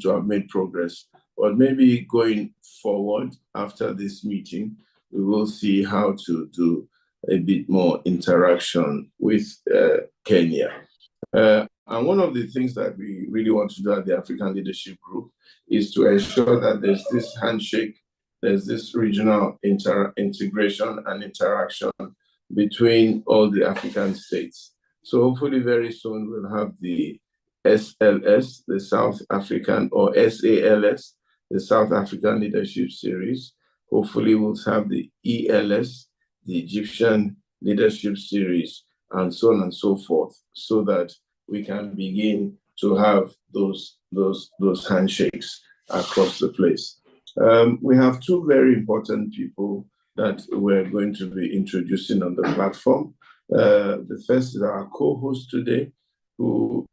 to have made progress. But maybe going forward after this meeting, we will see how to do a bit more interaction with Kenya. And one of the things that we really want to do at the African Leadership Group is to ensure that there's this handshake, there's this regional integration and interaction between all the African states. So hopefully very soon we'll have the SLS, the South African, or SALS, the South African Leadership Series. Hopefully we'll have the ELS, the Egyptian Leadership Series, and so on and so forth, so that we can begin to have those handshakes across the place. We have two very important people that we're going to be introducing on the platform. The first is our co-host today, who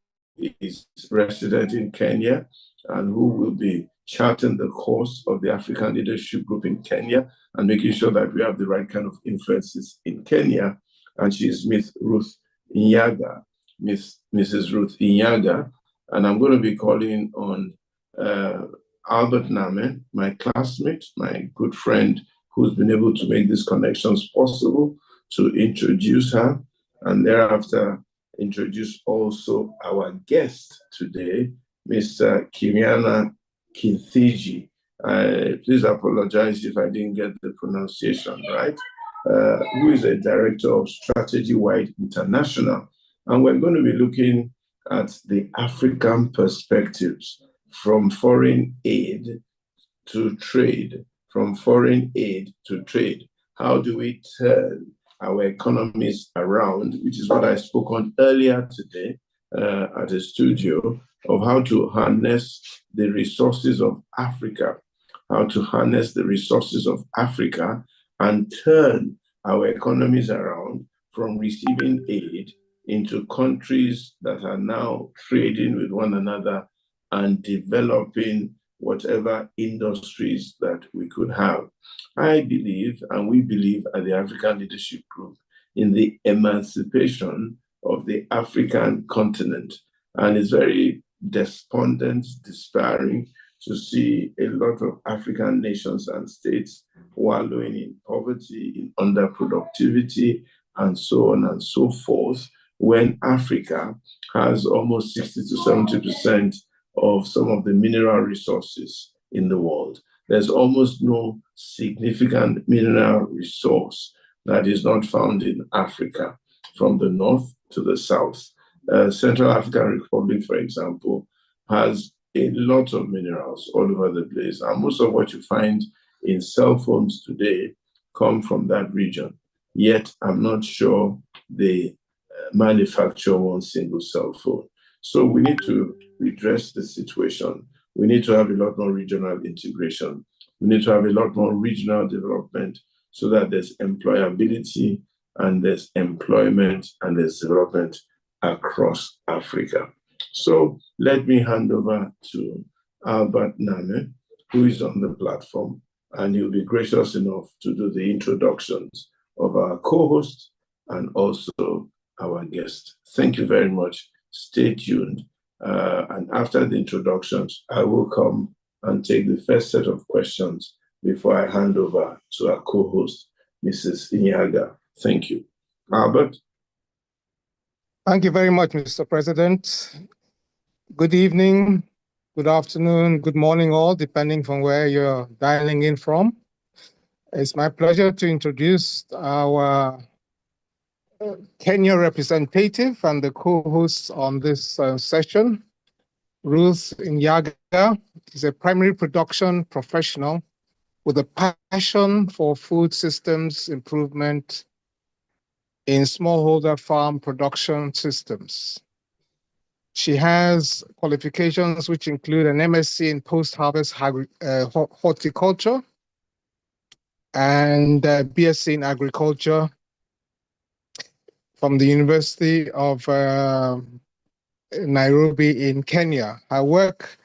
is resident in Kenya and who will be charting the course of the African Leadership Group in Kenya and making sure that we have the right kind of influences in Kenya. And she is Miss Ruth Inyaga, Mrs. Ruth Inyaga. And I'm going to be calling on Albert Name, my classmate, my good friend, who's been able to make these connections possible, to introduce her, and thereafter introduce also our guest today, Mr. Kithinji. Please apologize if I didn't get the pronunciation right, who is a director of Strategy Wylde International. And we're going to be looking at the African perspectives from foreign aid to trade, from foreign aid to trade. How do we turn our economies around, which is what I spoke on earlier today at the studio, of how to harness the resources of Africa, how to harness the resources of Africa and turn our economies around from receiving aid into countries that are now trading with one another and developing whatever industries that we could have. I believe, and we believe at the African Leadership Group, in the emancipation of the African continent. And it's very despondent, despairing to see a lot of African nations and states wallowing in poverty, in underproductivity, and so on and so forth, when Africa has almost 60 to 70% of some of the mineral resources in the world. There's almost no significant mineral resource that is not found in Africa, from the north to the south. Central African Republic, for example, has a lot of minerals all over the place. And most of what you find in cell phones today come from that region. Yet, I'm not sure they manufacture one single cell phone. So we need to redress the situation. We need to have a lot more regional integration. We need to have a lot more regional development so that there's employability and there's employment and there's development across Africa. So let me hand over to Albert Name, who is on the platform, and he'll be gracious enough to do the introductions of our co-host and also our guest. Thank you very much. Stay tuned. And after the introductions, I will come and take the first set of questions before I hand over to our co-host, Mrs. Inyaga. Thank you. Albert? Thank you very much, Mr. President. Good evening, good afternoon, good morning all, depending from where you're dialing in from. It's my pleasure to introduce our Kenya representative and the co-host on this session. Ruth Inyaga is a primary production professional with a passion for food systems improvement in smallholder farm production systems. She has qualifications which include an MSc in post-harvest horticulture and a BSc in agriculture from the University of Nairobi in Kenya. Her work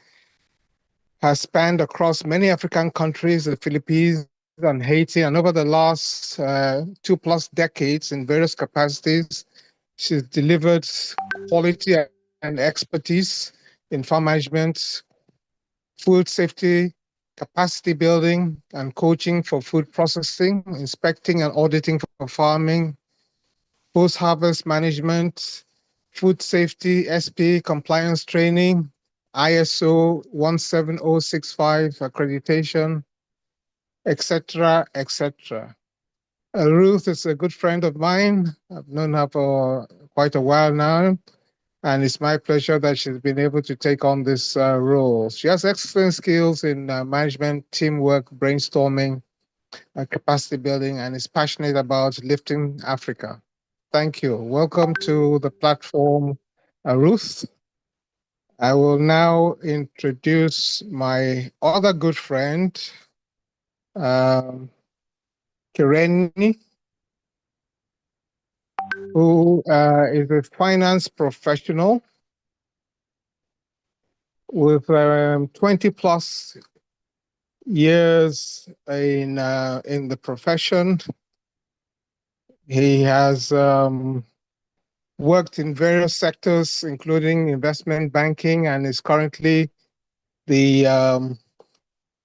has spanned across many African countries, the Philippines and Haiti, and over the last 2+ decades in various capacities, she's delivered quality and expertise in farm management, food safety, capacity building and coaching for food processing, inspecting and auditing for farming, post-harvest management, food safety, SP compliance training, ISO 17065 accreditation, etc., etc. Ruth is a good friend of mine. I've known her for quite a while now, and it's my pleasure that she's been able to take on this role. She has excellent skills in management, teamwork, brainstorming, capacity building, and is passionate about lifting Africa. Thank you. Welcome to the platform, Ruth. I will now introduce my other good friend, um, Kiriinya, who is a finance professional with 20 plus years in the profession. He has worked in various sectors, including investment banking, and is currently the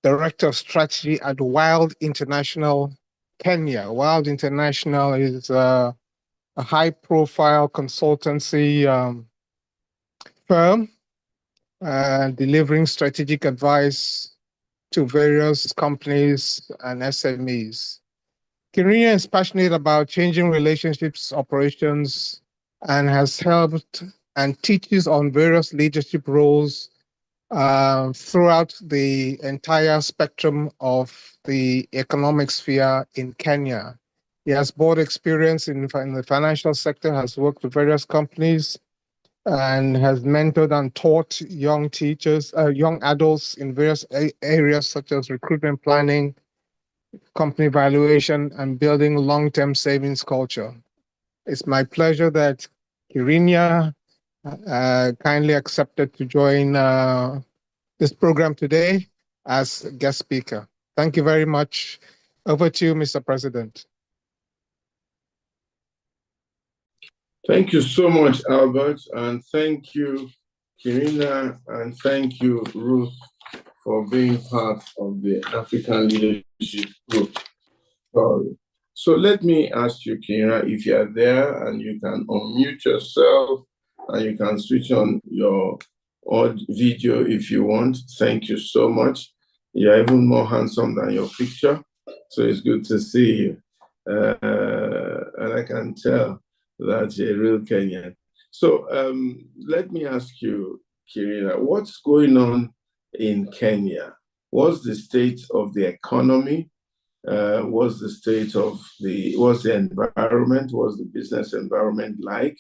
Director of Strategy at Wylde International, Kenya. Wylde International is a high-profile consultancy firm delivering strategic advice to various companies and SMEs. Kiriinya is passionate about changing relationships, operations, and has helped and teaches on various leadership roles throughout the entire spectrum of the economic sphere in Kenya. He has board experience in the financial sector, has worked with various companies, and has mentored and taught young teachers, young adults in various areas such as recruitment planning, company valuation, and building long-term savings culture. It's my pleasure that Kiriinya kindly accepted to join this program today as guest speaker. Thank you very much. Over to you, Mr. President. Thank you so much, Albert, and thank you, Kiriinya, and thank you, Ruth, for being part of the African Leadership Group. So let me ask you, Kiriinya, if you are there and you can unmute yourself and you can switch on your video if you want. Thank you so much. You're even more handsome than your picture, so it's good to see you. And I can tell that you're a real Kenyan. So let me ask you, Kiriinya, what's going on in Kenya? What's the state of the economy? What's the state of what's the environment? What's the business environment like?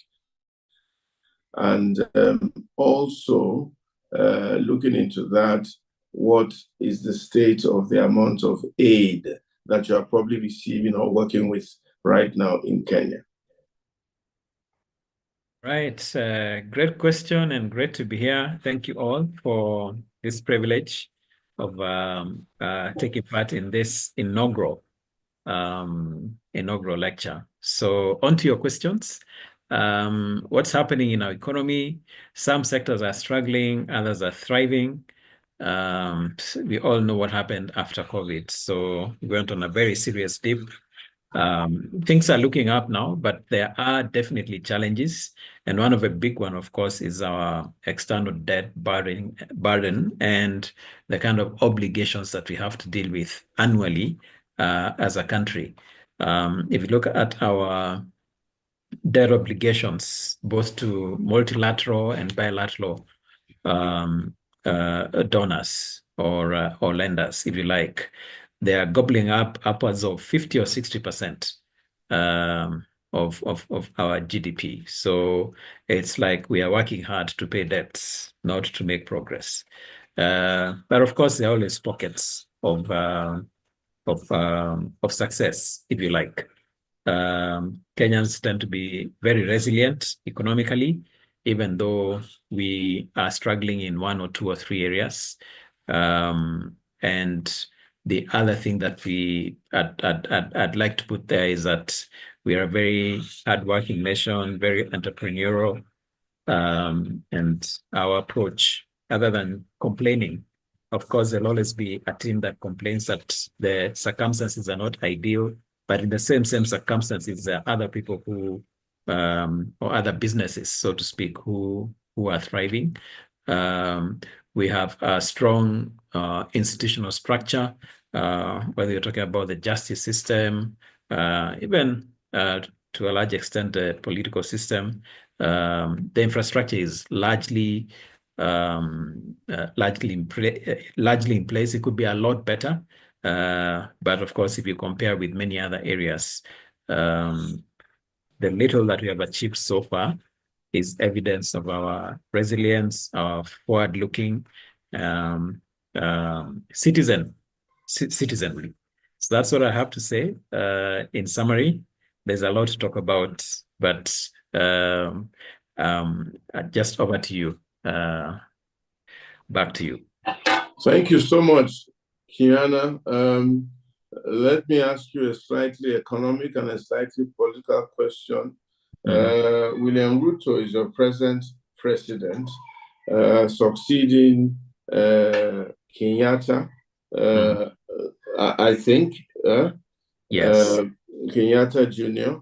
And also looking into that, what is the state of the amount of aid that you are probably receiving or working with right now in Kenya? Right. Great question and great to be here. Thank you all for this privilege of taking part in this inaugural lecture. So on to your questions. What's happening in our economy? Some sectors are struggling, others are thriving. We all know what happened after COVID. So we went on a very serious dip. Things are looking up now, but there are definitely challenges. And one of the big one, of course, is our external debt burden and the kind of obligations that we have to deal with annually as a country. If you look at our debt obligations, both to multilateral and bilateral donors or lenders, if you like, they are gobbling up upwards of 50 or 60% of our GDP. So it's like we are working hard to pay debts, not to make progress. But of course, there are always pockets of success, if you like. Kenyans tend to be very resilient economically, even though we are struggling in one or two or three areas. And the other thing that I'd like to put there is that we are a very hardworking nation, very entrepreneurial, and our approach, other than complaining, Of course, there'll always be a team that complains that the circumstances are not ideal, but in the same circumstances, there are other people who, or other businesses, so to speak, who are thriving. We have a strong institutional structure, whether you're talking about the justice system, even to a large extent, the political system. The infrastructure is largely largely in place. It could be a lot better, but of course, if you compare with many other areas, the little that we have achieved so far is evidence of our resilience, our forward-looking citizenry. So that's what I have to say. In summary, there's a lot to talk about, but just over to you. Back to you. Thank you so much, Kiriinya. Let me ask you a slightly economic and a slightly political question. William Ruto is your present president, succeeding Kenyatta, I think. Yes. Kenyatta Jr.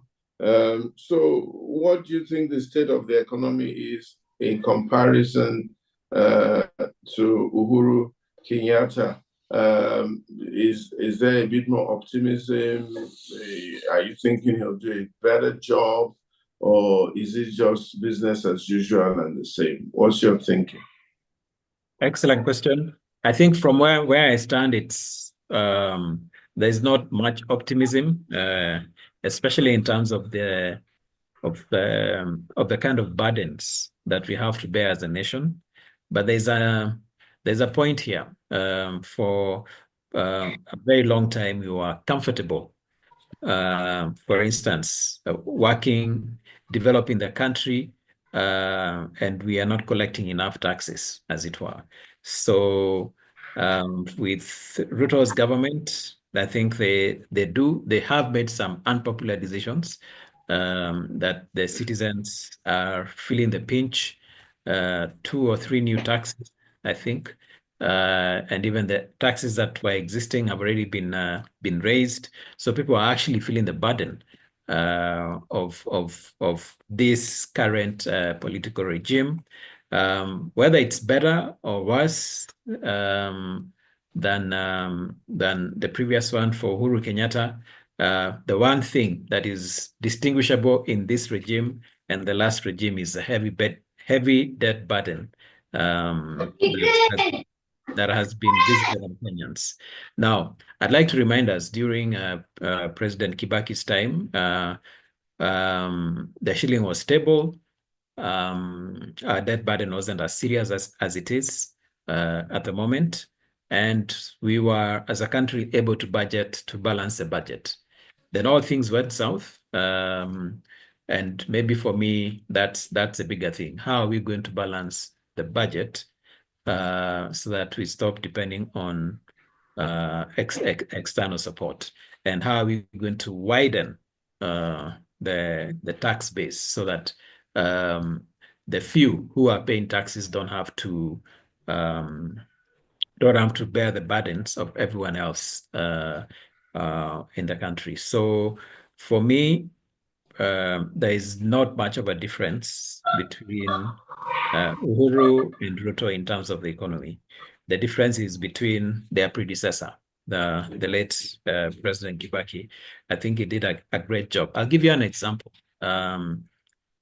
So what do you think the state of the economy is in comparison to Uhuru Kenyatta? Is there a bit more optimism? Are you thinking he'll do a better job, or is it just business as usual and the same? What's your thinking? Excellent question. I think from where I stand, it's there's not much optimism, especially in terms of the kind of burdens that we have to bear as a nation. But there's a point here. For a very long time, we were comfortable. For instance, working, developing the country, and we are not collecting enough taxes, as it were. So with Ruto's government, I think they have made some unpopular decisions that the citizens are feeling the pinch. 2 or 3 new taxes, I think, and even the taxes that were existing have already been raised. So people are actually feeling the burden of this current political regime. Whether it's better or worse than the previous one for Uhuru Kenyatta, the one thing that is distinguishable in this regime and the last regime is a heavy debt burden that has been visible on Kenyans. Now, I'd like to remind us during President Kibaki's time, the shilling was stable. Our debt burden wasn't as serious as it is at the moment. And we were, as a country, able to balance the budget. Then all things went south. And maybe for me, that's a bigger thing. How are we going to balance the budget so that we stop depending on external support? And how are we going to widen the tax base so that the few who are paying taxes don't have to bear the burdens of everyone else in the country? So for me, there is not much of a difference between Uhuru and Ruto in terms of the economy. The difference is between their predecessor, the late President Kibaki. I think he did a great job. I'll give you an example.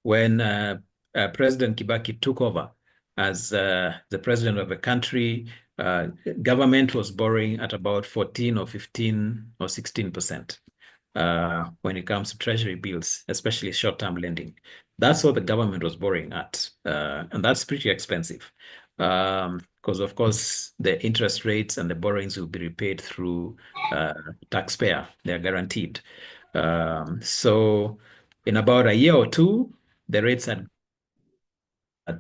When President Kibaki took over as the president of the country, government was borrowing at about 14 or 15 or 16%. When it comes to treasury bills, especially short-term lending. That's what the government was borrowing at. And that's pretty expensive because, of course, the interest rates and the borrowings will be repaid through taxpayer. They're guaranteed. So in about a year or two, the rates had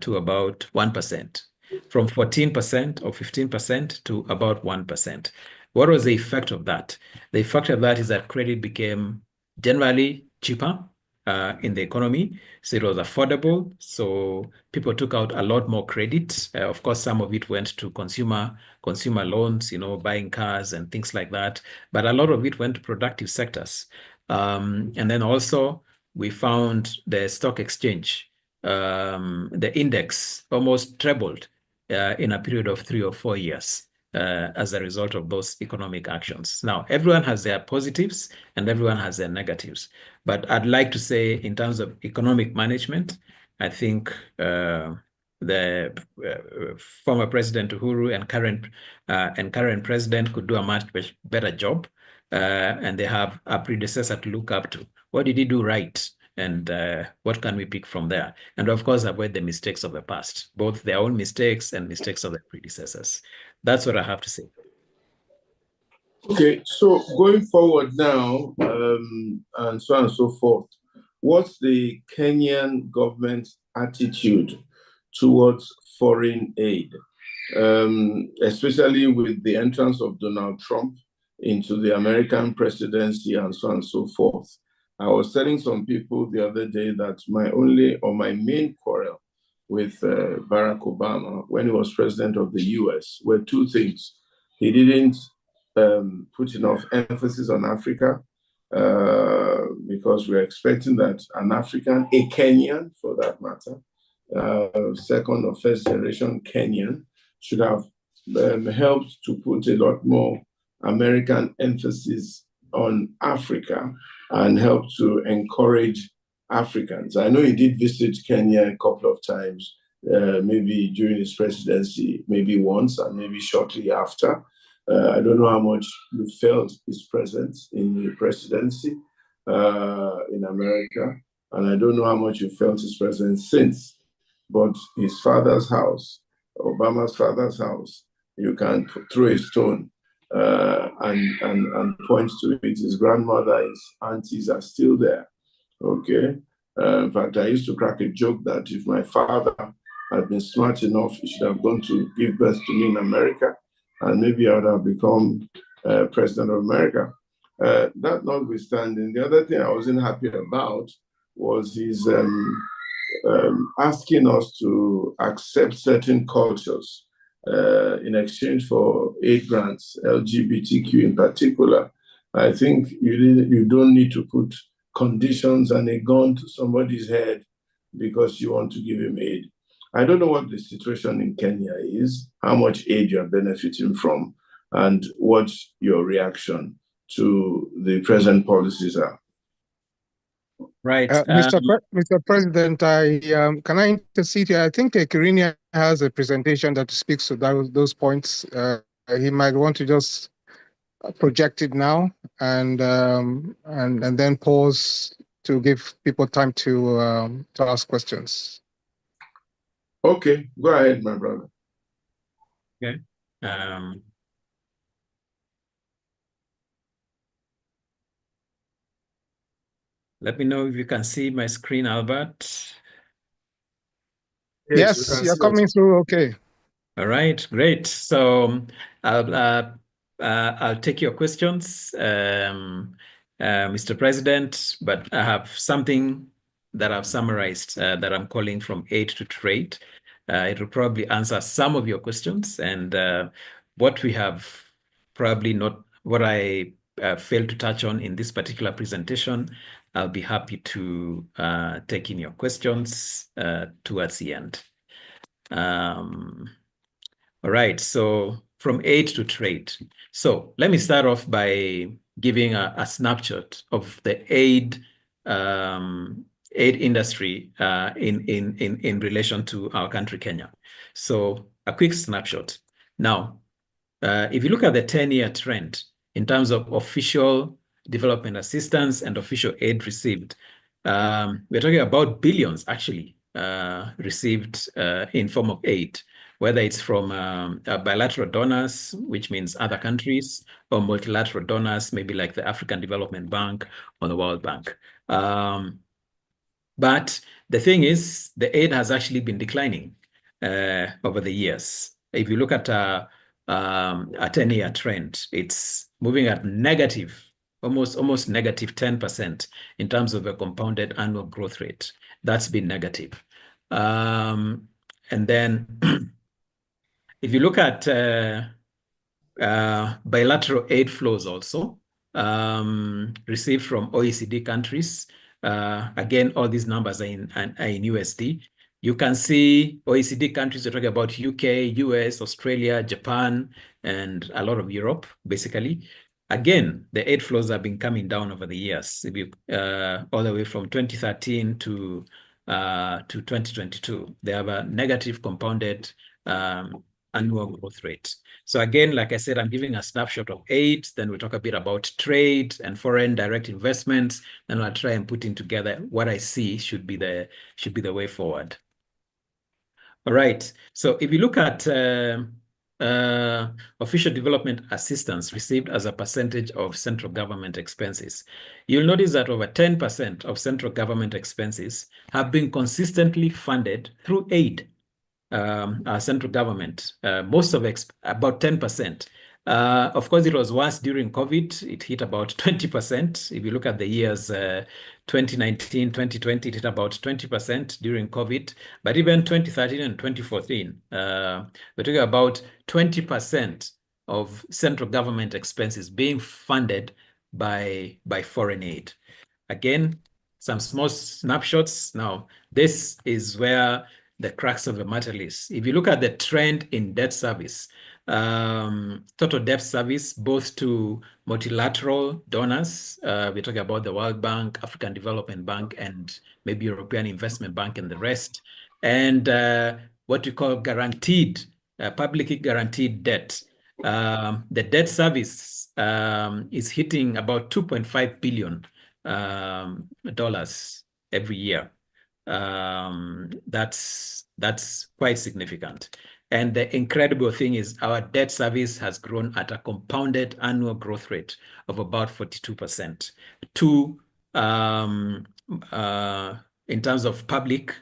to about 1%, from 14% or 15% to about 1%. What was the effect of that? The effect of that is that credit became generally cheaper. in the economy. So it was affordable. So people took out a lot more credit. Of course, some of it went to consumer loans, buying cars and things like that. But a lot of it went to productive sectors. And then also we found the stock exchange, the index almost trebled in a period of 3 or 4 years. As a result of those economic actions. Now, everyone has their positives and everyone has their negatives. But I'd like to say, in terms of economic management, I think the former President Uhuru and current president could do a much better job. And they have a predecessor to look up to. What did he do right? And what can we pick from there? And of course, avoid the mistakes of the past, both their own mistakes and mistakes of their predecessors. That's what I have to say. Okay, so going forward now, and so on and so forth, what's the Kenyan government's attitude towards foreign aid, especially with the entrance of Donald Trump into the American presidency and so on and so forth? I was telling some people the other day that my main quarrel with Barack Obama when he was president of the US were two things. He didn't put enough emphasis on Africa because we're expecting that an African, a Kenyan for that matter, second or first generation Kenyan, should have helped to put a lot more American emphasis on Africa and help to encourage Africans. I know he did visit Kenya a couple of times, maybe during his presidency, maybe once and maybe shortly after. I don't know how much you felt his presence in the presidency in America, and I don't know how much you felt his presence since. But his father's house, Obama's father's house, you can throw a stone and point to it. His grandmother, his aunties are still there. Okay. In fact, I used to crack a joke that if my father had been smart enough, he should have gone to give birth to me in America, and maybe I would have become president of America. That notwithstanding, the other thing I wasn't happy about was his asking us to accept certain cultures in exchange for aid grants, LGBTQ in particular. I think you don't need to put conditions and a gun to somebody's head because you want to give him aid. I don't know what the situation in Kenya is, how much aid you're benefiting from, and what your reaction to the present policies are. Right. Mr. President, can I intercede here? I think Kiriinya has a presentation that speaks to those points. He might want to just project it now and then pause to give people time to ask questions. Okay, go ahead, my brother. Okay. Let me know if you can see my screen, Albert. Yes, you're coming through okay. All right, great. So I'll take your questions, Mr. President, but I have something that I've summarized that I'm calling from aid to trade. It will probably answer some of your questions, and what we have probably not, what I failed to touch on in this particular presentation, I'll be happy to take in your questions towards the end. All right, so from aid to trade. So let me start off by giving a snapshot of the aid industry in relation to our country, Kenya. So a quick snapshot. Now, if you look at the 10-year trend in terms of official development assistance and official aid received, we're talking about billions actually received in form of aid, whether it's from bilateral donors, which means other countries, or multilateral donors, maybe like the African Development Bank or the World Bank. But the thing is, the aid has actually been declining over the years. If you look at a 10-year trend, it's moving at negative almost negative 10% in terms of a compounded annual growth rate. That's been negative. And then if you look at bilateral aid flows also received from OECD countries, again, all these numbers are in USD. You can see OECD countries, we're talking about UK, US, Australia, Japan, and a lot of Europe, basically. Again, the aid flows have been coming down over the years, if you, all the way from 2013 to 2022. They have a negative compounded annual growth rate. So again, like I said, I'm giving a snapshot of aid, then we'll talk a bit about trade and foreign direct investments, and I'll try and put in together what I see should be the way forward. All right, so if you look at official development assistance received as a percentage of central government expenses, you'll notice that over 10% of central government expenses have been consistently funded through aid. Our central government, most of about 10%. Of course, it was worse during COVID. It hit about 20%. If you look at the years 2019, 2020, it hit about 20% during COVID. But even 2013 and 2014, we're talking about 20% of central government expenses being funded by foreign aid. Again, some small snapshots. Now, this is where the crux of the matter is. If you look at the trend in debt service, total debt service, both to multilateral donors, we're talking about the World Bank, African Development Bank, and maybe European Investment Bank and the rest, and what we call guaranteed, publicly guaranteed debt. The debt service is hitting about $2.5 billion every year. That's quite significant. And the incredible thing is our debt service has grown at a compounded annual growth rate of about 42%. In terms of public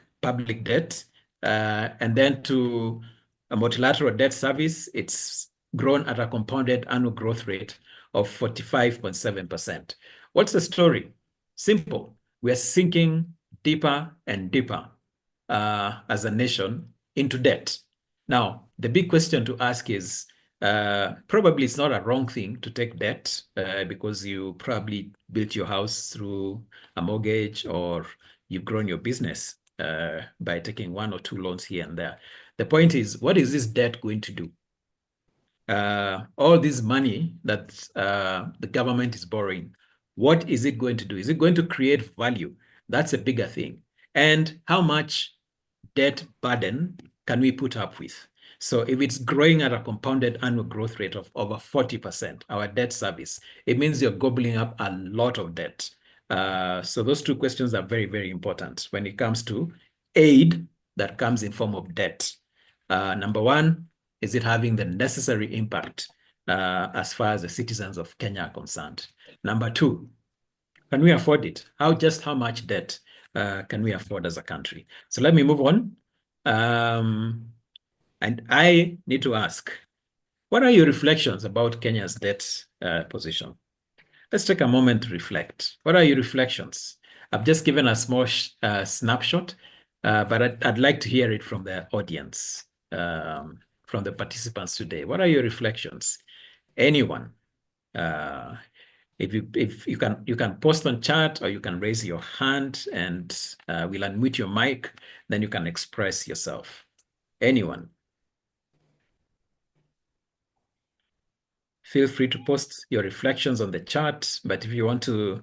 debt, and then to a multilateral debt service, it's grown at a compounded annual growth rate of 45.7%. What's the story? Simple. We are sinking deeper and deeper as a nation into debt. Now, the big question to ask is, probably it's not a wrong thing to take debt because you probably built your house through a mortgage or you've grown your business by taking one or two loans here and there. The point is, what is this debt going to do? All this money that the government is borrowing, what is it going to do? Is it going to create value? That's a bigger thing. And how much debt burden can we put up with? So if it's growing at a compounded annual growth rate of over 40%, our debt service, it means you're gobbling up a lot of debt. So those two questions are very, very important when it comes to aid that comes in form of debt. Number one, is it having the necessary impact as far as the citizens of Kenya are concerned? Number two, can we afford it? How much debt can we afford as a country? So let me move on. And I need to ask, what are your reflections about Kenya's debt position? Let's take a moment to reflect. What are your reflections? I've just given a small snapshot, but I'd like to hear it from the audience, from the participants today. What are your reflections? Anyone? If you can post on chat, or you can raise your hand and we'll unmute your mic, then you can express yourself. Anyone? Feel free to post your reflections on the chat, but if you want to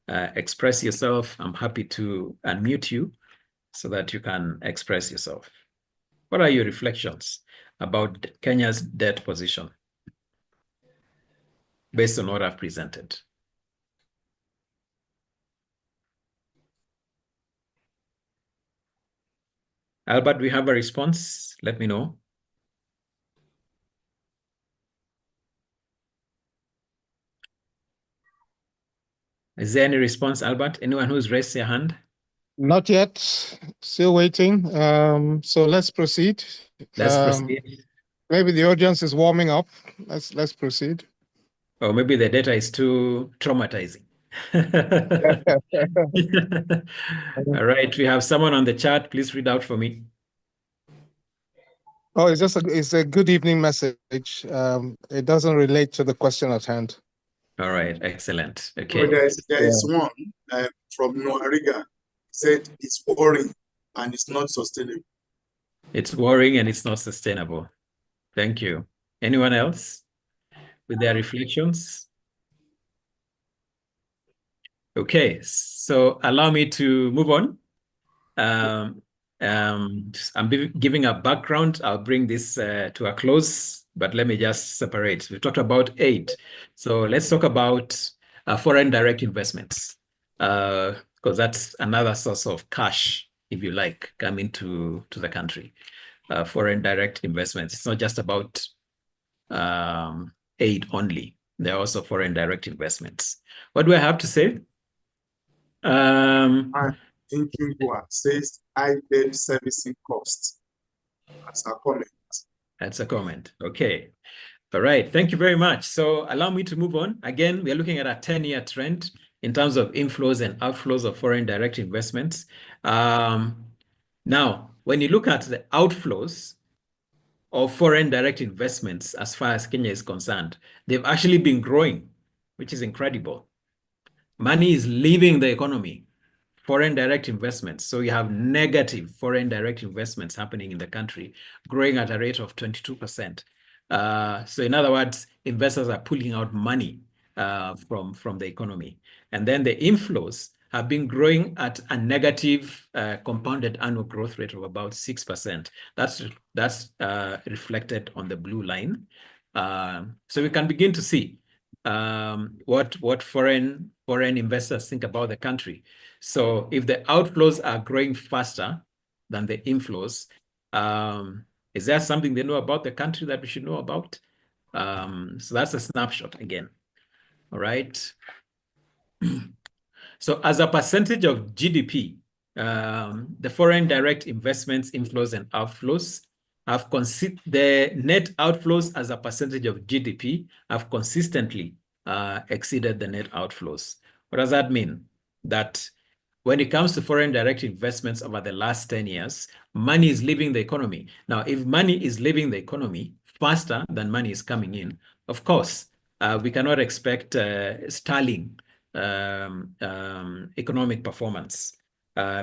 express yourself, I'm happy to unmute you so that you can express yourself. What are your reflections about Kenya's debt position based on what I've presented? Albert, do we have a response? Let me know. Is there any response, Albert? Anyone who's raised their hand? Not yet. Still waiting. So let's proceed. Let's proceed. Maybe the audience is warming up. Let's proceed. Or maybe the data is too traumatizing. All right, we have someone on the chat. Please read out for me. Oh, it's a good evening message. It doesn't relate to the question at hand. All right, excellent. Okay. Well, there is one from Noariga said it's boring and it's not sustainable. It's worrying and it's not sustainable. Thank you. Anyone else with their reflections? Okay, so allow me to move on. I'm giving a background. I'll bring this to a close, but let me just separate. We've talked about aid. So let's talk about foreign direct investments, because that's another source of cash, if you like, coming to the country. Foreign direct investments. It's not just about aid only. There are also foreign direct investments. What do I have to say? Thinking what says high debt servicing costs as a comment. That's a comment. Okay. All right. Thank you very much. So allow me to move on. Again, we are looking at a 10-year trend in terms of inflows and outflows of foreign direct investments. Now, when you look at the outflows of foreign direct investments, as far as Kenya is concerned, they've actually been growing, which is incredible. Money is leaving the economy. Foreign direct investments. So you have negative foreign direct investments happening in the country, growing at a rate of 22%. So in other words, investors are pulling out money from the economy. And then the inflows have been growing at a negative compounded annual growth rate of about 6%. That's reflected on the blue line. So we can begin to see what foreign investors think about the country. So if the outflows are growing faster than the inflows, is there something they know about the country that we should know about? So that's a snapshot again. All right. So as a percentage of GDP, the foreign direct investments, inflows and outflows have the net outflows as a percentage of GDP have consistently exceeded the net outflows. What does that mean? That when it comes to foreign direct investments over the last 10 years, money is leaving the economy. Now, if money is leaving the economy faster than money is coming in, of course, we cannot expect sterling economic performance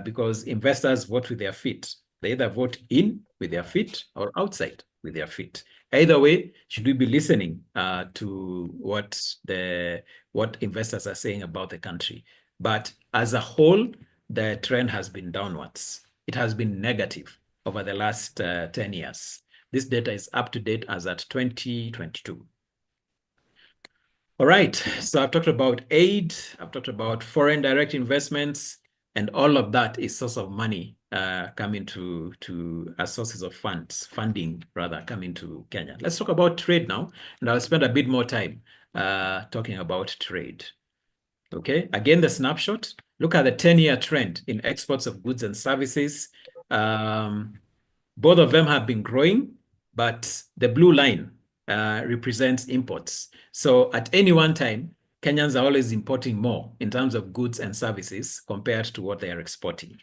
because investors vote with their feet. They either vote in with their feet or outside with their feet. Either way, should we be listening to what investors are saying about the country? But as a whole, the trend has been downwards. It has been negative over the last 10 years. This data is up to date as at 2022. All right, so I've talked about aid, I've talked about foreign direct investments, and all of that is source of money coming to as sources of funding rather, coming to Kenya. Let's talk about trade now, and I'll spend a bit more time talking about trade. Okay, again, the snapshot. Look at the 10-year trend in exports of goods and services. Both of them have been growing, but the blue line represents imports. So at any one time, Kenyans are always importing more in terms of goods and services compared to what they are exporting.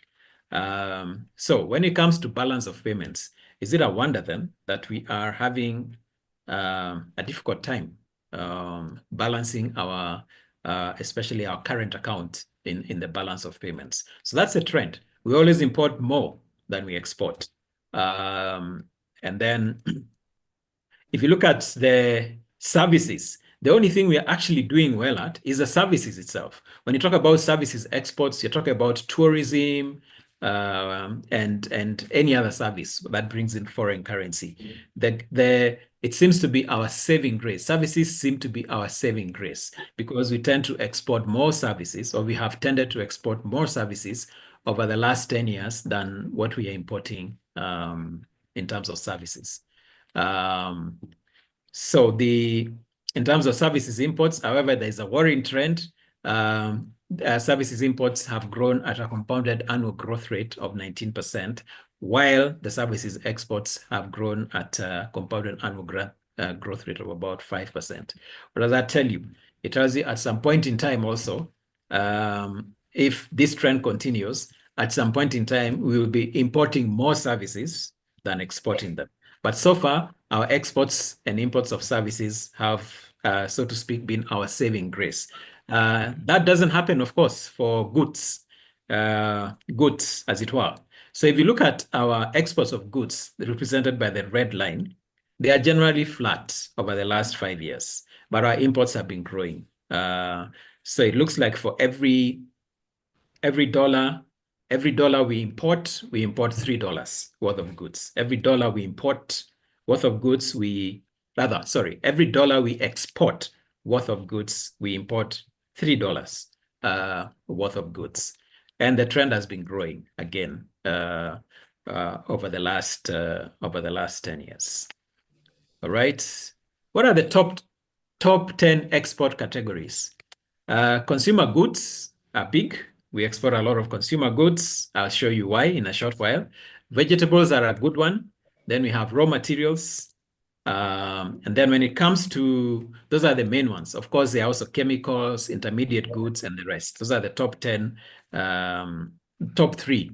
So when it comes to balance of payments, is it a wonder then that we are having a difficult time balancing our especially our current account in the balance of payments? So that's a trend. We always import more than we export. And then if you look at the services, the only thing we're actually doing well at is the services itself. When you talk about services exports, you're talking about tourism and any other service that brings in foreign currency. It seems to be our saving grace. Services seem to be our saving grace because we tend to export more services, or we have tended to export more services over the last 10 years than what we are importing in terms of services. So in terms of services imports, however, there's a worrying trend. Services imports have grown at a compounded annual growth rate of 19%, while the services exports have grown at a compounded annual growth rate of about 5%. What does that tell you? It tells you at some point in time also, if this trend continues, at some point in time, we will be importing more services than exporting them. But so far, our exports and imports of services have, so to speak, been our saving grace. That doesn't happen, of course, for goods, as it were. So if you look at our exports of goods represented by the red line, they are generally flat over the last 5 years, but our imports have been growing. So it looks like for every dollar we import $3 worth of goods. Every dollar we import worth of goods, every dollar we export worth of goods, we import $3 worth of goods. And the trend has been growing again over the last 10 years. All right. What are the top 10 export categories? Consumer goods are big. We export a lot of consumer goods. I'll show you why in a short while. Vegetables are a good one. Then we have raw materials. And then when it comes to, those are the main ones. Of course, there are also chemicals, intermediate goods, and the rest. Those are the top 10, top 3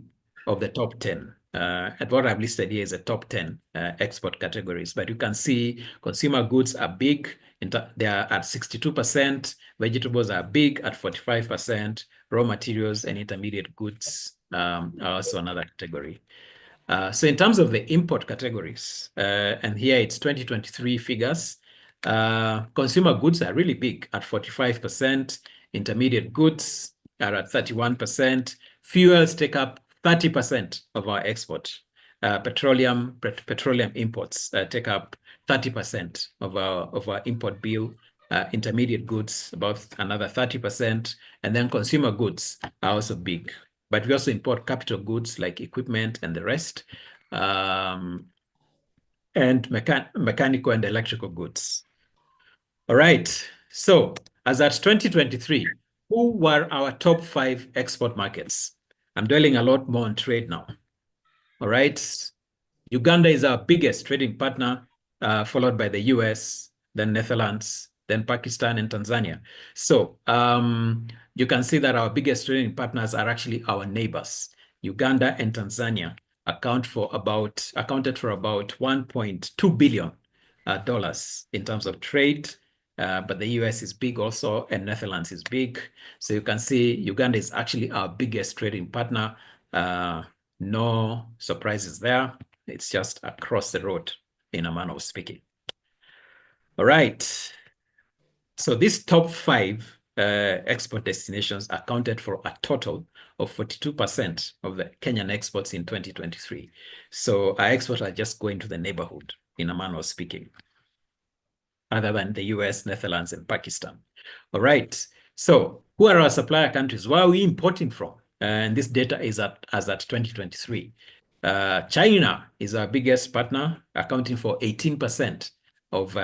of the top 10. And what I've listed here is the top 10 export categories. But you can see consumer goods are big. They are at 62%. Vegetables are big at 45%. Raw materials and intermediate goods are also another category. So in terms of the import categories, and here it's 2023 figures, consumer goods are really big at 45%. Intermediate goods are at 31%. Fuels take up 30% of our export. Petroleum imports take up 30% of our import bill. Intermediate goods about another 30%, and then consumer goods are also big. But we also import capital goods like equipment and the rest, and mechanical and electrical goods. All right. So as at 2023, who were our top 5 export markets? I'm dwelling a lot more on trade now. All right. Uganda is our biggest trading partner, followed by the US, then Netherlands, then Pakistan and Tanzania. So you can see that our biggest trading partners are actually our neighbors. Uganda and Tanzania accounted for about $1.2 billion in terms of trade. But the US is big also, and Netherlands is big. So you can see Uganda is actually our biggest trading partner. No surprises there. It's just across the road in a manner of speaking. All right. So these top 5 export destinations accounted for a total of 42% of the Kenyan exports in 2023. So our exports are just going to the neighborhood in a manner of speaking, other than the US, Netherlands, and Pakistan. All right. So who are our supplier countries? Where are we importing from? And this data is as at 2023. China is our biggest partner, accounting for 18% of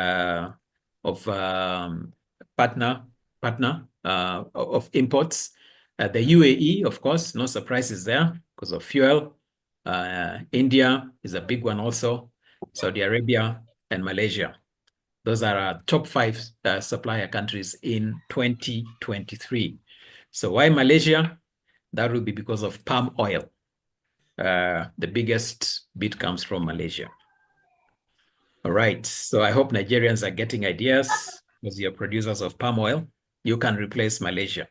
imports. The UAE, of course, no surprises there because of fuel. India is a big one also. Saudi Arabia and Malaysia. Those are our top 5 supplier countries in 2023. So why Malaysia? That will be because of palm oil. The biggest bit comes from Malaysia. All right. So I hope Nigerians are getting ideas. As you're producers of palm oil, you can replace Malaysia.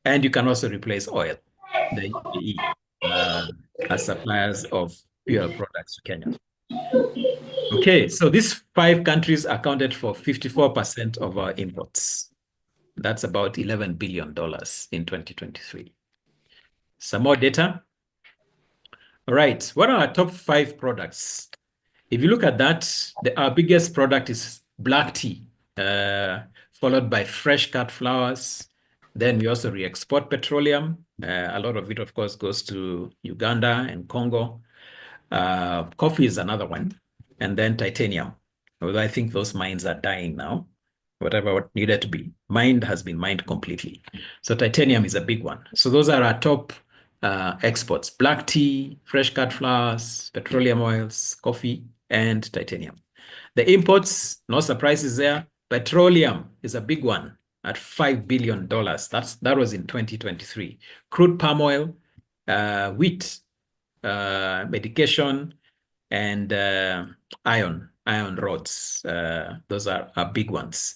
And you can also replace oil, the UAE, as suppliers of fuel products to Kenya. Okay, so these 5 countries accounted for 54% of our imports. That's about $11 billion in 2023. Some more data. All right, what are our top 5 products? If you look at that, our biggest product is black tea, followed by fresh cut flowers. Then we also re-export petroleum. A lot of it, of course, goes to Uganda and Congo. Coffee is another one. And then titanium. Although I think those mines are dying now. Whatever needed to be mined has been mined completely. So titanium is a big one. So those are our top exports: black tea, fresh cut flowers, petroleum oils, coffee, and titanium. The imports, no surprises there. Petroleum is a big one at $5 billion. That was in 2023. Crude palm oil, wheat, medication, and iron rods. Those are big ones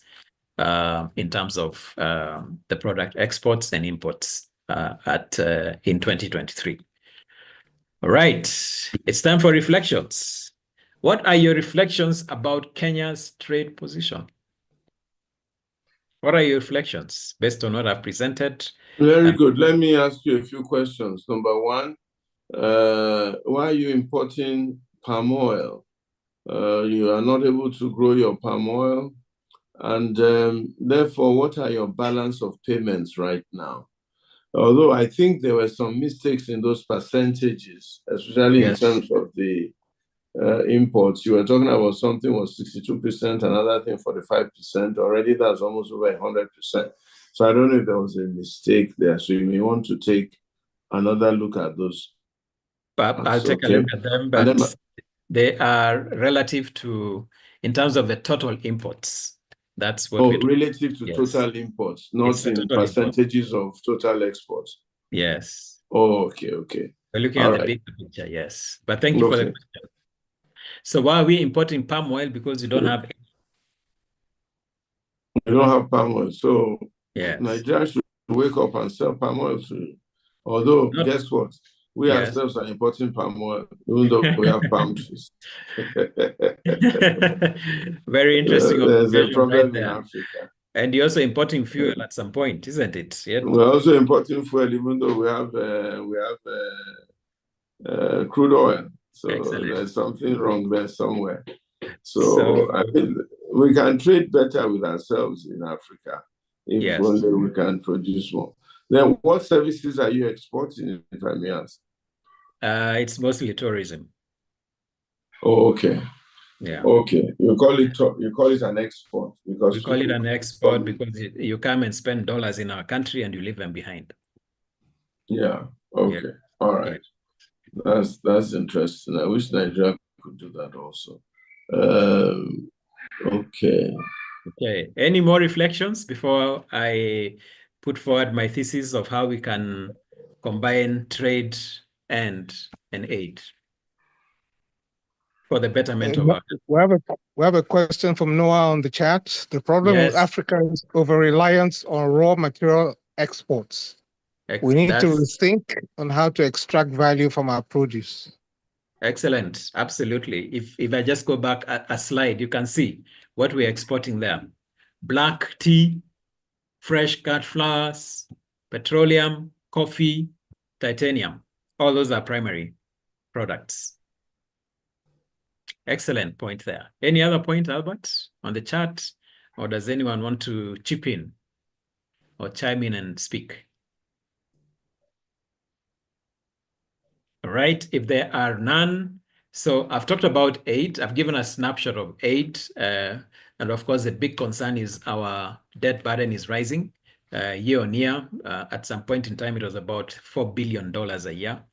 in terms of the product exports and imports in 2023. All right, it's time for reflections. What are your reflections about Kenya's trade position? What are your reflections based on what I've presented? Very good. Let me ask you a few questions. Number one, why are you importing palm oil? You are not able to grow your palm oil. And therefore, what are your balance of payments right now? Although I think there were some mistakes in those percentages, especially in terms of the imports. You were talking about something was 62%, another thing 45%. Already that's almost over 100%. So I don't know if there was a mistake there. So you may want to take another look at those. I'll take a look at them, but they are relative to, in terms of the total imports. That's what we're relative to total imports, not in percentages of total exports. Yes. Oh, okay. We're looking at the big picture, yes. But thank you for the question. So why are we importing palm oil? Because you don't have... You don't have palm oil. So yes. Nigeria should wake up and sell palm oil too. Although, guess what? We ourselves are importing palm oil, even though we have palm trees. Very interesting. There's a problem in Africa. And you're also importing fuel at some point, isn't it? Yep. We're also importing fuel, even though we have crude oil. So there's something wrong there somewhere. So I mean, we can trade better with ourselves in Africa if only we can produce more. Then what services are you exporting, if I may ask? It's mostly tourism. Oh, okay. Yeah. Okay. You call it an export because we call it an export because you come and spend dollars in our country and you leave them behind. Yeah. Okay. Yeah. All right. Yeah. That's interesting. I wish Nigeria could do that also. Okay. Okay. Any more reflections before I put forward my thesis of how we can combine trade and aid for the betterment of our country? We have a question from Noah on the chat. The problem with Africa is over-reliance on raw material exports. We need to rethink on how to extract value from our produce. Excellent. Absolutely. If I just go back a slide, you can see what we're exporting there. Black tea, fresh cut flowers, petroleum, coffee, titanium. All those are primary products. Excellent point there. Any other point, Albert, on the chat? Or does anyone want to chip in or chime in and speak? All right, if there are none, so I've talked about aid. I've given a snapshot of aid. And of course, the big concern is our debt burden is rising year on year. At some point in time, it was about $4 billion a year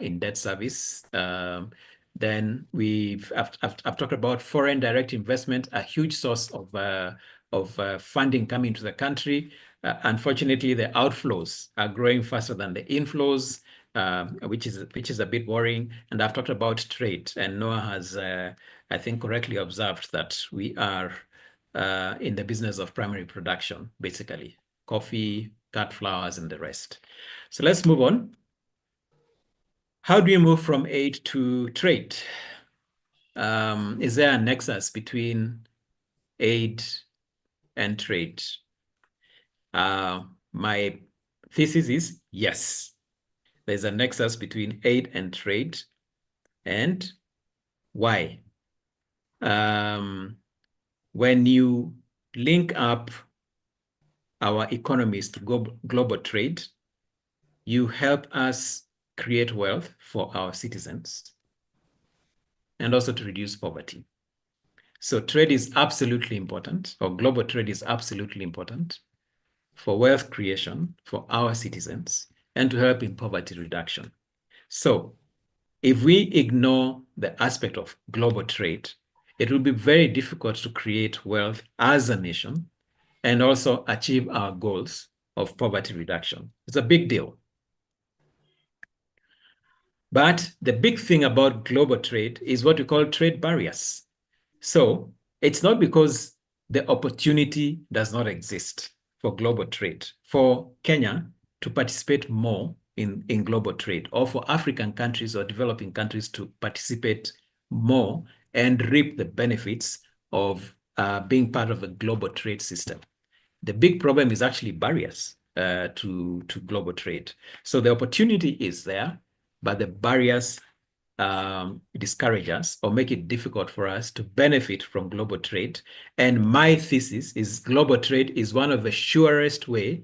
in debt service. Then I've talked about foreign direct investment, a huge source of funding coming to the country. Unfortunately, the outflows are growing faster than the inflows. Which is a bit worrying. And I've talked about trade, and Noah has, I think, correctly observed that we are in the business of primary production, basically coffee, cut flowers, and the rest. So let's move on. How do you move from aid to trade? Is there a nexus between aid and trade? My thesis is yes. There's a nexus between aid and trade. And why? When you link up our economies to global trade, you help us create wealth for our citizens and also to reduce poverty. So trade is absolutely important, or global trade is absolutely important for wealth creation for our citizens and to help in poverty reduction. So if we ignore the aspect of global trade it will be very difficult to create wealth as a nation and also achieve our goals of poverty reduction. It's a big deal. But the big thing about global trade is what we call trade barriers. So it's not because the opportunity does not exist for global trade, for Kenya to participate more in global trade, or for African countries or developing countries to participate more and reap the benefits of being part of a global trade system. The big problem is actually barriers to global trade. So the opportunity is there, but the barriers discourage us or make it difficult for us to benefit from global trade. And my thesis is global trade is one of the surest way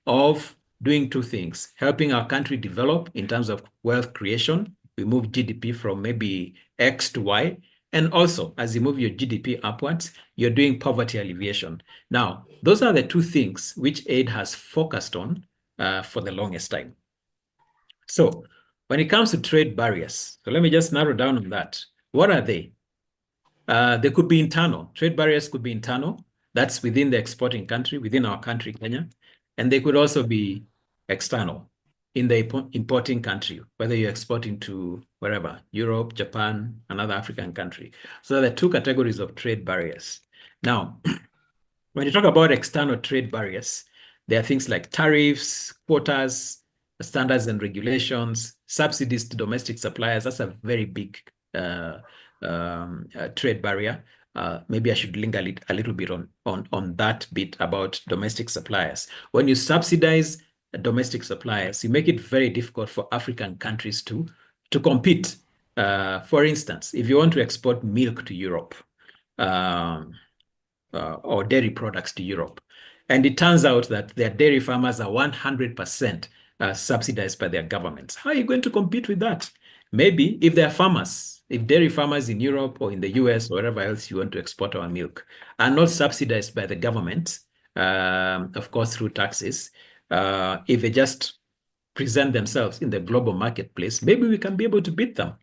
of doing two things: helping our country develop in terms of wealth creation. We move GDP from maybe X to Y. And also, as you move your GDP upwards, you're doing poverty alleviation. Now, those are the two things which aid has focused on for the longest time. So when it comes to trade barriers, so let me just narrow down on that. What are they? They could be internal. Trade barriers could be internal. That's within the exporting country, within our country, Kenya. And they could also be external in the importing country, whether you're exporting to wherever, Europe, Japan, another African country. So there are two categories of trade barriers. Now, when you talk about external trade barriers, there are things like tariffs, quotas, standards and regulations, subsidies to domestic suppliers. That's a very big trade barrier. Maybe I should linger a little bit on that bit about domestic suppliers. When you subsidize domestic suppliers, you make it very difficult for African countries to compete. For instance, if you want to export milk to Europe or dairy products to Europe, and it turns out that their dairy farmers are 100% subsidized by their governments, how are you going to compete with that? Maybe if there are farmers, if dairy farmers in Europe or in the US or wherever else you want to export our milk are not subsidized by the government, of course, through taxes, if they just present themselves in the global marketplace, maybe we can be able to beat them,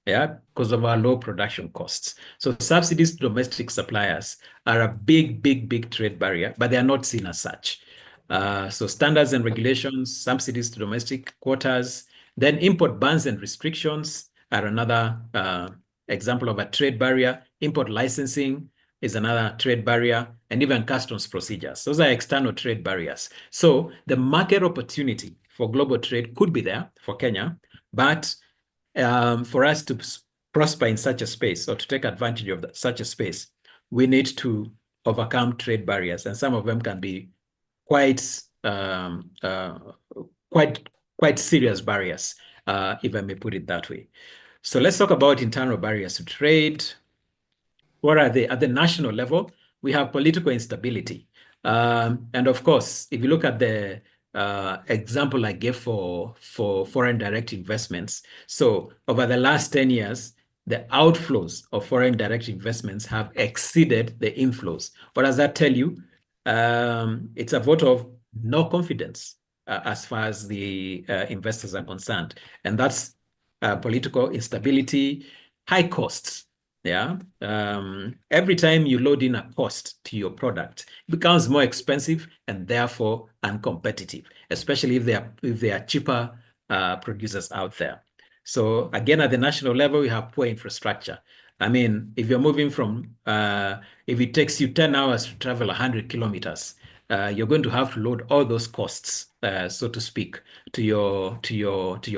yeah, because of our low production costs. So subsidies to domestic suppliers are a big, big, big trade barrier, but they are not seen as such. So standards and regulations, subsidies to domestic quotas, then import bans and restrictions are another example of a trade barrier. Import licensing is another trade barrier, and even customs procedures. Those are external trade barriers. So the market opportunity for global trade could be there for Kenya, but for us to prosper in such a space or to take advantage of such a space, we need to overcome trade barriers, and some of them can be quite serious barriers, if I may put it that way. So let's talk about internal barriers to trade. What are they? At the national level, we have political instability. And of course, if you look at the example I gave for foreign direct investments, so over the last 10 years, the outflows of foreign direct investments have exceeded the inflows. What does that tell you? It's a vote of no confidence as far as the investors are concerned. And that's political instability, high costs. Yeah. Every time you load in a cost to your product, it becomes more expensive and therefore uncompetitive, especially if they are cheaper producers out there. So again, at the national level, we have poor infrastructure. I mean, if you're moving from, if it takes you 10 hours to travel 100 kilometers, you're going to have to load all those costs, so to speak, to your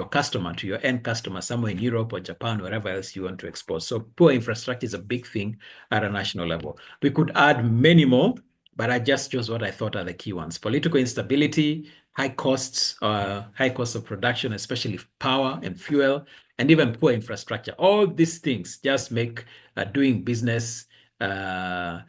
customer, to your end customer, somewhere in Europe or Japan, wherever else you want to export. So poor infrastructure is a big thing at a national level. We could add many more, but I just chose what I thought are the key ones: political instability, high costs of production, especially power and fuel, and even poor infrastructure. All these things just make doing business, they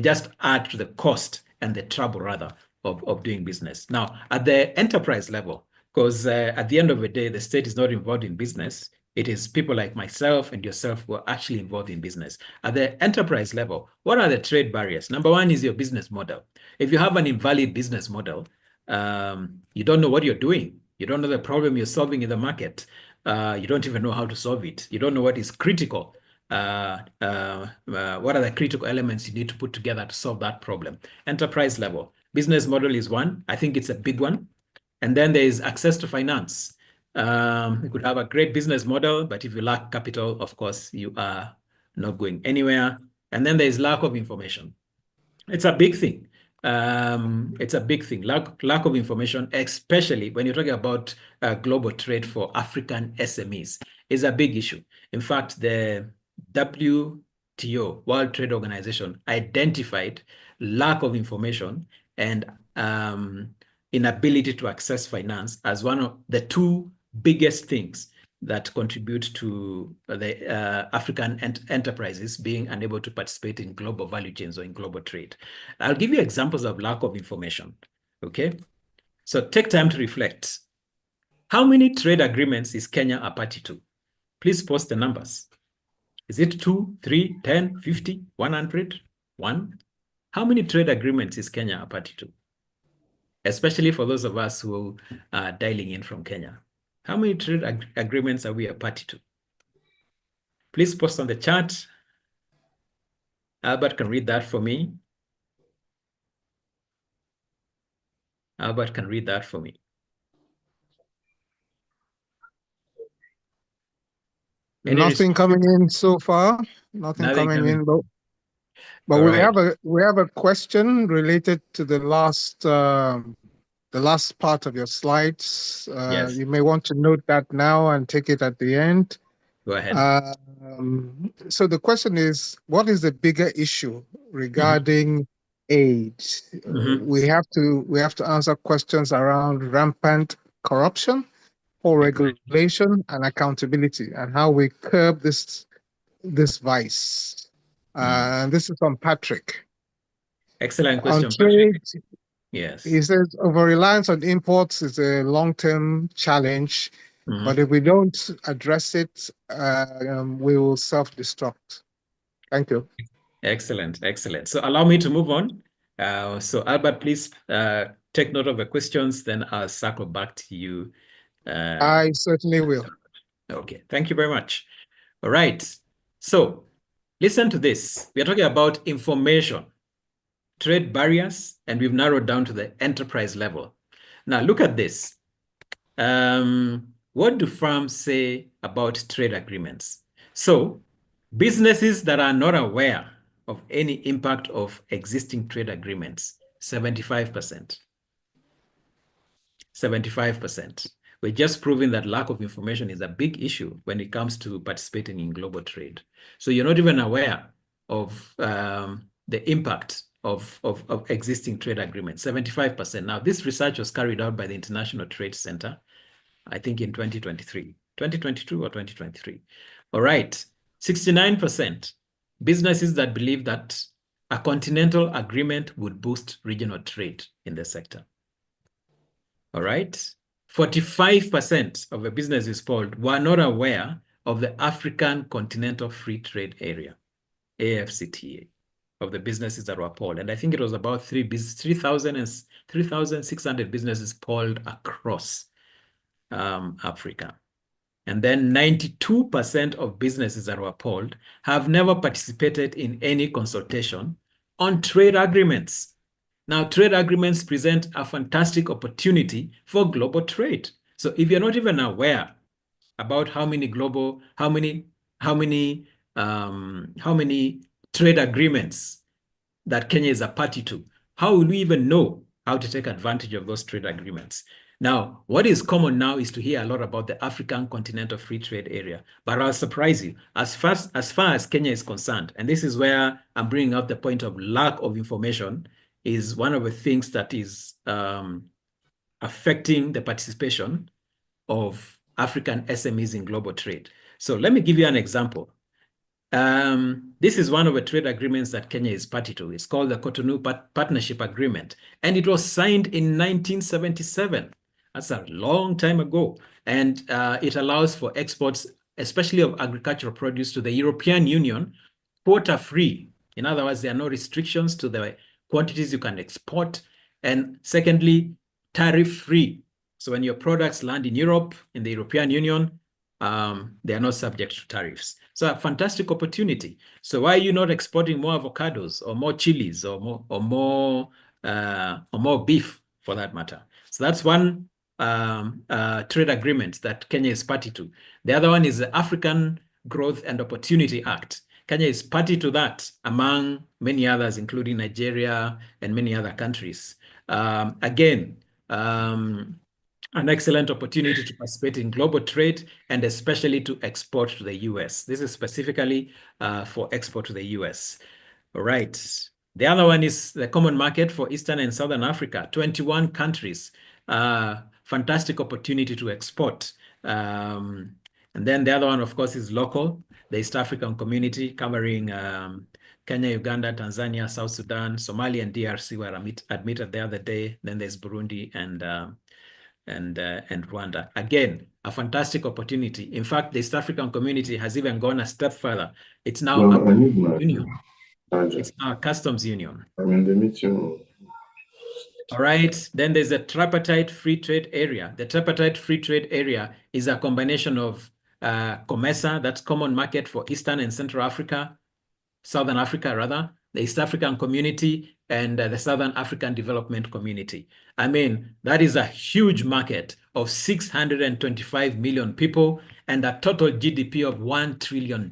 just add to the cost and the trouble, rather, of doing business. Now, at the enterprise level, because at the end of the day, the state is not involved in business. It is people like myself and yourself who are actually involved in business. At the enterprise level, what are the trade barriers? Number one is your business model. If you have an invalid business model, you don't know what you're doing. You don't know the problem you're solving in the market. You don't even know how to solve it. You don't know what is critical what are the critical elements you need to put together to solve that problem? Enterprise level. Business model is one. I think it's a big one. And then there is access to finance. You could have a great business model, but if you lack capital, of course, you are not going anywhere. And then there is lack of information. It's a big thing. It's a big thing. Lack of information, especially when you're talking about global trade for African SMEs, is a big issue. In fact, the WTO, World Trade Organization, identified lack of information and inability to access finance as one of the two biggest things that contribute to the African enterprises being unable to participate in global value chains or in global trade. I'll give you examples of lack of information, okay? So take time to reflect. How many trade agreements is Kenya a party to? Please post the numbers. Is it 2, 3, 10, 50, 100, 1? How many trade agreements is Kenya a party to? Especially for those of us who are dialing in from Kenya. How many trade agreements are we a party to? Please post on the chat. Albert can read that for me. Albert can read that for me. Nothing coming in so far. Nothing coming in, but we have a question related to the last part of your slides. Yes. You may want to note that now and take it at the end. Go ahead. So the question is, what is the bigger issue regarding aid? We have to answer questions around rampant corruption, poor regulation, and accountability, and how we curb this vice. And this is from Patrick. Excellent question. On trade, yes. He says over-reliance on imports is a long-term challenge, but if we don't address it, we will self-destruct. Thank you. Excellent, excellent. So allow me to move on. So Albert, please take note of the questions, then I'll circle back to you. I certainly will. Okay, thank you very much. All right, so listen to this. We are talking about information, trade barriers, and we've narrowed down to the enterprise level. Now look at this. What do firms say about trade agreements? So businesses that are not aware of any impact of existing trade agreements, 75%. 75%. We're just proving that lack of information is a big issue when it comes to participating in global trade. So you're not even aware of the impact of existing trade agreements, 75%. Now, this research was carried out by the International Trade Center, I think in 2023, 2022 or 2023. All right, 69%. Businesses that believe that a continental agreement would boost regional trade in the sector. All right, 45% of the businesses polled were not aware of the African Continental Free Trade Area, AFCTA, of the businesses that were polled. And I think it was about 3,600 businesses polled across Africa. And then 92% of businesses that were polled have never participated in any consultation on trade agreements. Now, trade agreements present a fantastic opportunity for global trade. So if you're not even aware about how many trade agreements that Kenya is a party to, how will we even know how to take advantage of those trade agreements? Now, what is common now is to hear a lot about the African Continental Free Trade Area, but I'll surprise you. As far as Kenya is concerned, and this is where I'm bringing up the point of lack of information, is one of the things that is affecting the participation of African SMEs in global trade. So let me give you an example. This is one of the trade agreements that Kenya is party to. It's called the Cotonou Partnership Agreement, and it was signed in 1977. That's a long time ago. And it allows for exports, especially of agricultural produce, to the European Union, quota-free. In other words, there are no restrictions to the quantities you can export. And secondly, tariff-free. So when your products land in Europe, in the European Union, they are not subject to tariffs. So a fantastic opportunity. So why are you not exporting more avocados or more chilies or more beef for that matter? So that's one trade agreement that Kenya is party to. The other one is the African Growth and Opportunity Act. Kenya is party to that, among many others, including Nigeria and many other countries. Again, an excellent opportunity to participate in global trade and especially to export to the US. This is specifically for export to the US. All right. The other one is the common market for Eastern and Southern Africa, 21 countries. Fantastic opportunity to export. And then the other one, of course, is local, the East African community covering Kenya, Uganda, Tanzania, South Sudan, Somalia, and DRC were admitted the other day. Then there's Burundi and Rwanda. Again, a fantastic opportunity. In fact, the East African community has even gone a step further. It's now a union. It's now a customs union. I'm in the meeting. All right. Then there's a tripartite free trade area. The tripartite free trade area is a combination of COMESA, that's Common Market for Eastern and Central Africa, Southern Africa rather, the East African Community, and the Southern African Development Community. I mean, that is a huge market of 625 million people and a total GDP of $1 trillion.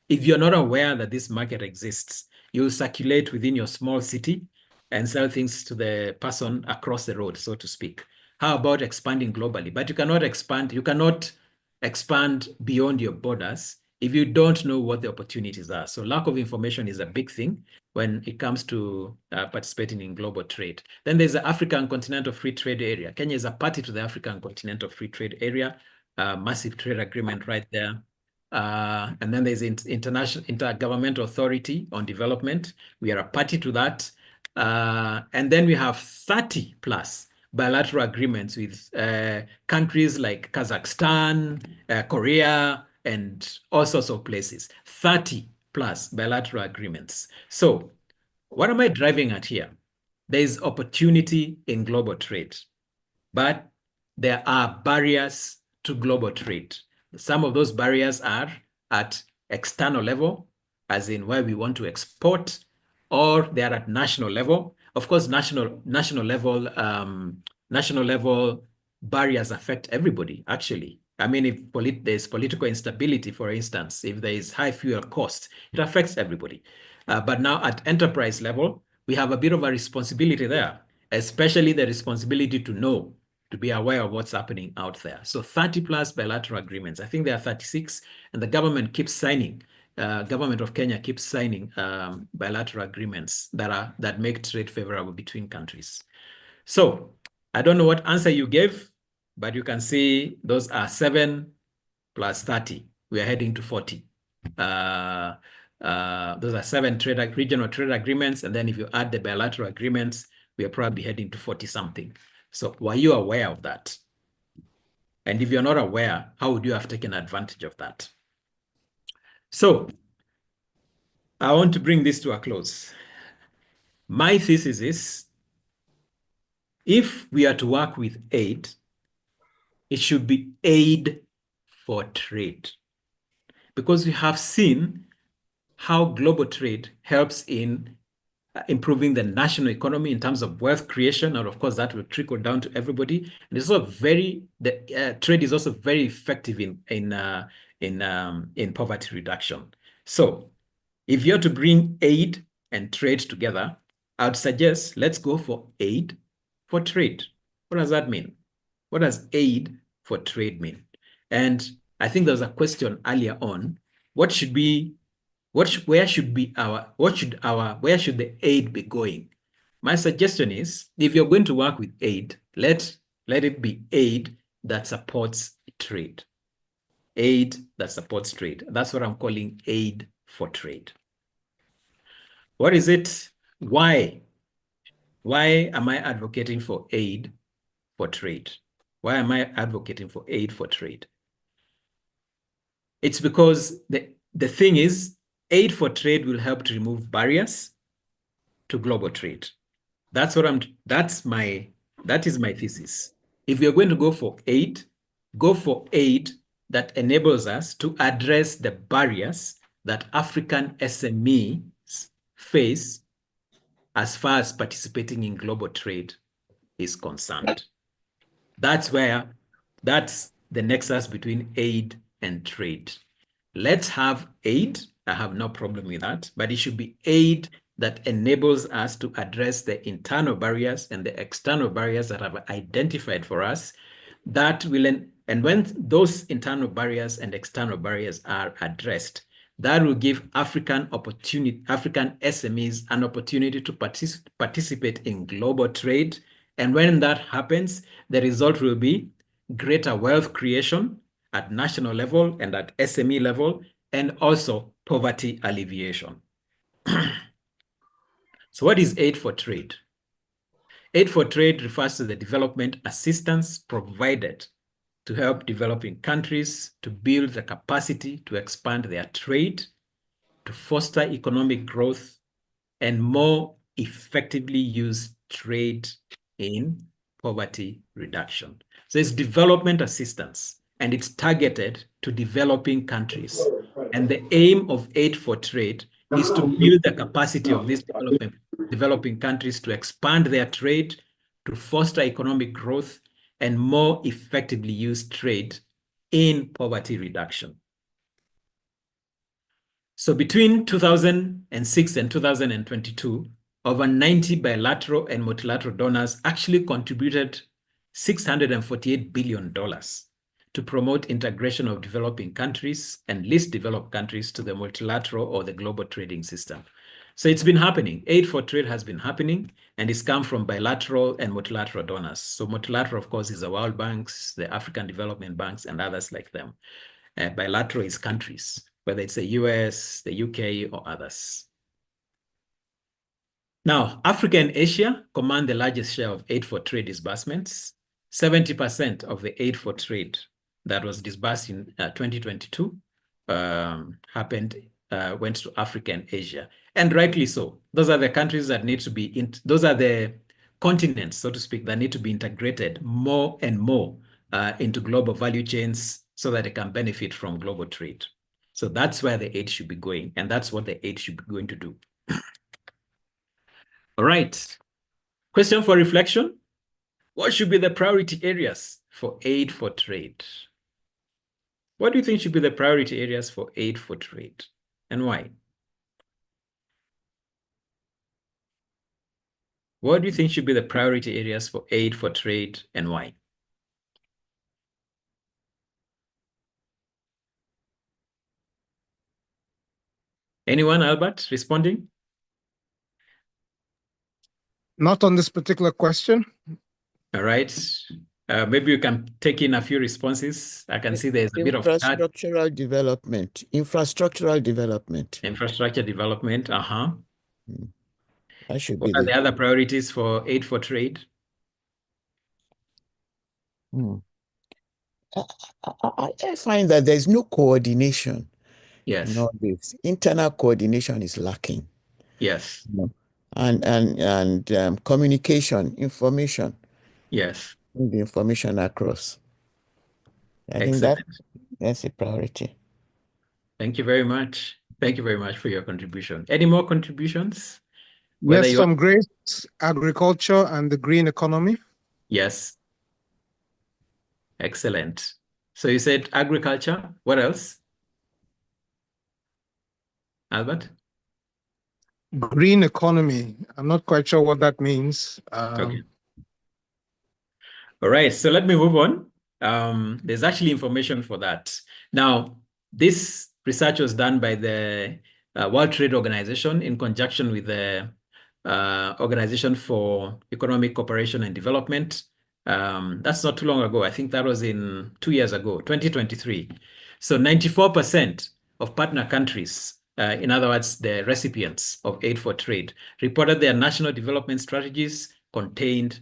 If you're not aware that this market exists, you'll circulate within your small city and sell things to the person across the road, so to speak. How about expanding globally? But you cannot expand beyond your borders if you don't know what the opportunities are. So lack of information is a big thing when it comes to participating in global trade. Then there's the African Continental Free Trade Area. Kenya is a party to the African Continental Free Trade Area, massive trade agreement right there. And then there's International Intergovernmental Authority on Development. We are a party to that. And then we have 30 plus bilateral agreements with countries like Kazakhstan, Korea, and all sorts of places. 30 plus bilateral agreements. So what am I driving at here? There is opportunity in global trade, but there are barriers to global trade. Some of those barriers are at external level, as in where we want to export, or they are at national level. Of course, national level barriers affect everybody, actually. I mean, if there's political instability, for instance, if there is high fuel cost, it affects everybody. But now at enterprise level, we have a bit of a responsibility there, especially the responsibility to know, to be aware of what's happening out there. So 30 plus bilateral agreements. I think there are 36, and the government keeps signing. Government of Kenya keeps signing bilateral agreements that make trade favorable between countries. So I don't know what answer you gave, but you can see those are 7 plus 30. We are heading to 40. Those are 7 regional trade agreements. And then if you add the bilateral agreements, we are probably heading to 40 something. So were you aware of that? And if you're not aware, how would you have taken advantage of that? So I want to bring this to a close. My thesis is, if we are to work with aid, it should be aid for trade. Because we have seen how global trade helps in improving the national economy in terms of wealth creation, and of course that will trickle down to everybody. And it's also trade is also very effective in poverty reduction. So if you're to bring aid and trade together, I would suggest let's go for aid for trade. What does that mean? What does aid for trade mean? And I think there was a question earlier on, where should the aid be going? My suggestion is, if you're going to work with aid, let it be aid that supports trade. Aid that supports trade. That's what I'm calling aid for trade. What is it? Why am I advocating for aid for trade? Why am I advocating for aid for trade? It's because the thing is, aid for trade will help to remove barriers to global trade. That is my thesis. If you're going to go for aid that enables us to address the barriers that African SMEs face as far as participating in global trade is concerned. That's the nexus between aid and trade. Let's have aid. I have no problem with that, but it should be aid that enables us to address the internal barriers and the external barriers that have identified for us that will, and when those internal barriers and external barriers are addressed, that will give African SMEs an opportunity to participate in global trade. And when that happens, the result will be greater wealth creation at national level and at SME level, and also poverty alleviation. So what is aid for trade? Aid for trade refers to the development assistance provided to help developing countries to build the capacity to expand their trade, to foster economic growth, and more effectively use trade in poverty reduction. So it's development assistance, and it's targeted to developing countries. And the aim of aid for trade is to build the capacity of these developing countries to expand their trade, to foster economic growth, and more effectively use trade in poverty reduction. So between 2006 and 2022, over 90 bilateral and multilateral donors actually contributed $648 billion to promote integration of developing countries and least developed countries to the multilateral or the global trading system. So it's been happening. Aid for trade has been happening, and it's come from bilateral and multilateral donors. So multilateral, of course, is the World Banks, the African Development Banks, and others like them. Bilateral is countries, whether it's the US, the UK, or others. Now, Africa and Asia command the largest share of aid for trade disbursements. 70% of the aid for trade that was disbursed in 2022 went to Africa and Asia. And rightly so. Those are the countries that need to be, those are the continents, so to speak, that need to be integrated more and more into global value chains so that they can benefit from global trade. So that's where the aid should be going, and that's what the aid should be going to do. All right. Question for reflection. What should be the priority areas for aid for trade? What do you think should be the priority areas for aid for trade, and why? What do you think should be the priority areas for aid for trade, and why? Anyone, Albert, responding? Not on this particular question. All right. Maybe you can take in a few responses. I can see there's a bit of infrastructural development. Infrastructural development. Infrastructure development. That should What be are the other priorities for aid for trade? I find that there's no coordination. Yes. In all this. Internal coordination is lacking. Yes. And communication, information. Yes. The information across. I think that's a priority. Thank you very much. Thank you very much for your contribution. Any more contributions? Yes, some great agriculture and the green economy. Yes. Excellent. So you said agriculture. What else? Albert? Green economy. I'm not quite sure what that means. Okay. All right. So let me move on. There's actually information for that. Now, this research was done by the World Trade Organization in conjunction with the Organization for Economic Cooperation and Development. That's not too long ago. I think that was in 2 years ago, 2023. So 94% of partner countries, in other words, the recipients of aid for trade, reported their national development strategies contained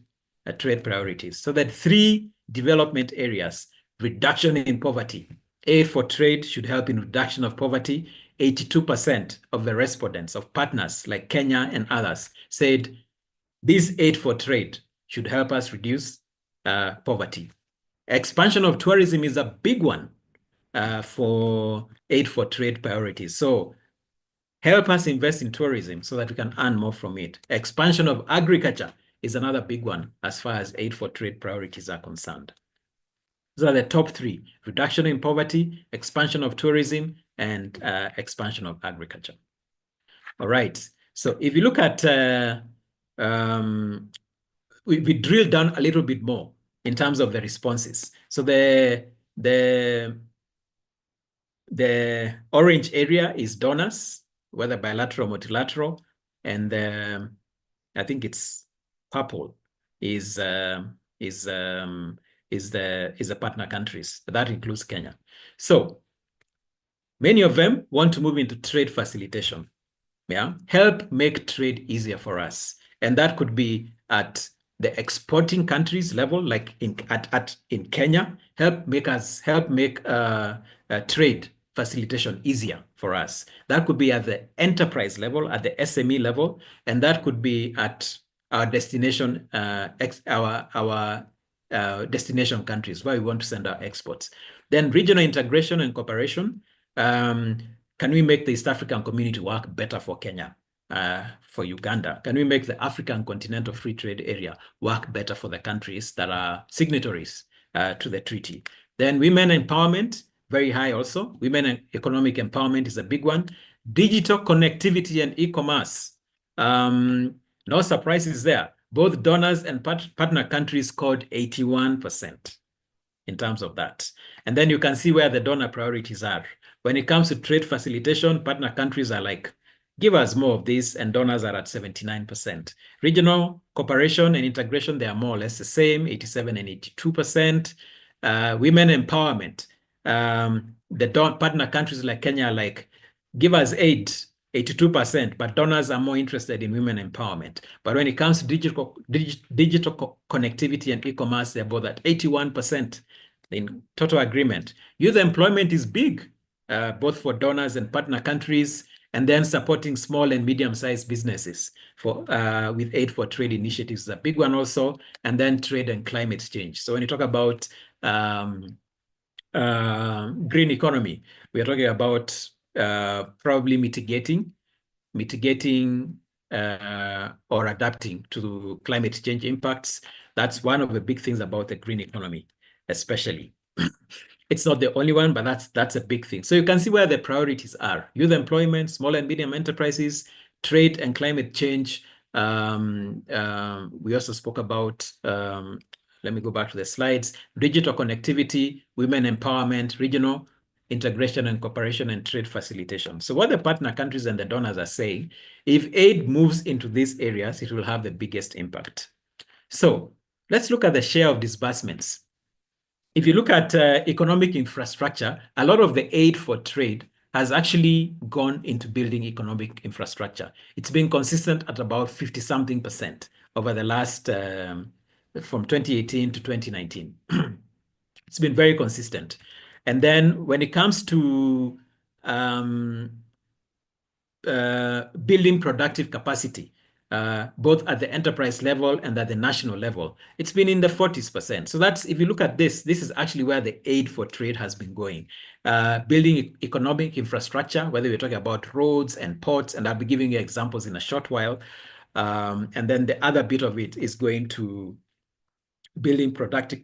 trade priorities. So that 3 development areas: reduction in poverty. Aid for trade should help in reduction of poverty. 82% of the respondents of partners like Kenya and others said this aid for trade should help us reduce poverty. Expansion of tourism is a big one. for aid for trade priorities. So help us invest in tourism so that we can earn more from it. Expansion of agriculture is another big one as far as aid for trade priorities are concerned. Those are the top three: reduction in poverty, expansion of tourism, and expansion of agriculture. All right. So if you look at, we drill down a little bit more in terms of the responses. So the orange area is donors, whether bilateral or multilateral, and I think it's purple is the partner countries. That includes Kenya. So many of them want to move into trade facilitation. Yeah, help make trade easier for us, and that could be at the exporting countries level, like in Kenya. Help make trade facilitation easier for us. That could be at the enterprise level, at the SME level, and that could be at our destination, destination countries where we want to send our exports. Then regional integration and cooperation. Can we make the East African community work better for Kenya, for Uganda? Can we make the African Continental Free Trade Area work better for the countries that are signatories to the treaty? Then women empowerment, very high also. Women economic empowerment is a big one. Digital connectivity and e-commerce. No surprises there. Both donors and partner countries scored 81% in terms of that. And then you can see where the donor priorities are. When it comes to trade facilitation, partner countries are like, give us more of this, and donors are at 79%. Regional cooperation and integration, they are more or less the same, 87 and 82%. Women empowerment, the partner countries like Kenya are like, give us aid, 82%, but donors are more interested in women empowerment. But when it comes to digital connectivity and e-commerce, they're both at 81% in total agreement. Youth employment is big, both for donors and partner countries, and then supporting small and medium-sized businesses for with aid for trade initiatives is a big one also, and then trade and climate change. So when you talk about green economy, we are talking about probably mitigating or adapting to climate change impacts. That's one of the big things about the green economy, especially. It's not the only one, but that's a big thing. So you can see where the priorities are: youth employment, small and medium enterprises, trade and climate change. We also spoke about, let me go back to the slides, digital connectivity, women empowerment, regional integration and cooperation, and trade facilitation. So what the partner countries and the donors are saying, if aid moves into these areas, it will have the biggest impact. So let's look at the share of disbursements. If you look at economic infrastructure, a lot of the aid for trade has actually gone into building economic infrastructure. It's been consistent at about 50-something% over the last, from 2018 to 2019. It's been very consistent. And then when it comes to building productive capacity, both at the enterprise level and at the national level, it's been in the 40%. So that's, if you look at this is actually where the aid for trade has been going. Building economic infrastructure, whether we're talking about roads and ports, and I'll be giving you examples in a short while. And then the other bit of it is going to building productive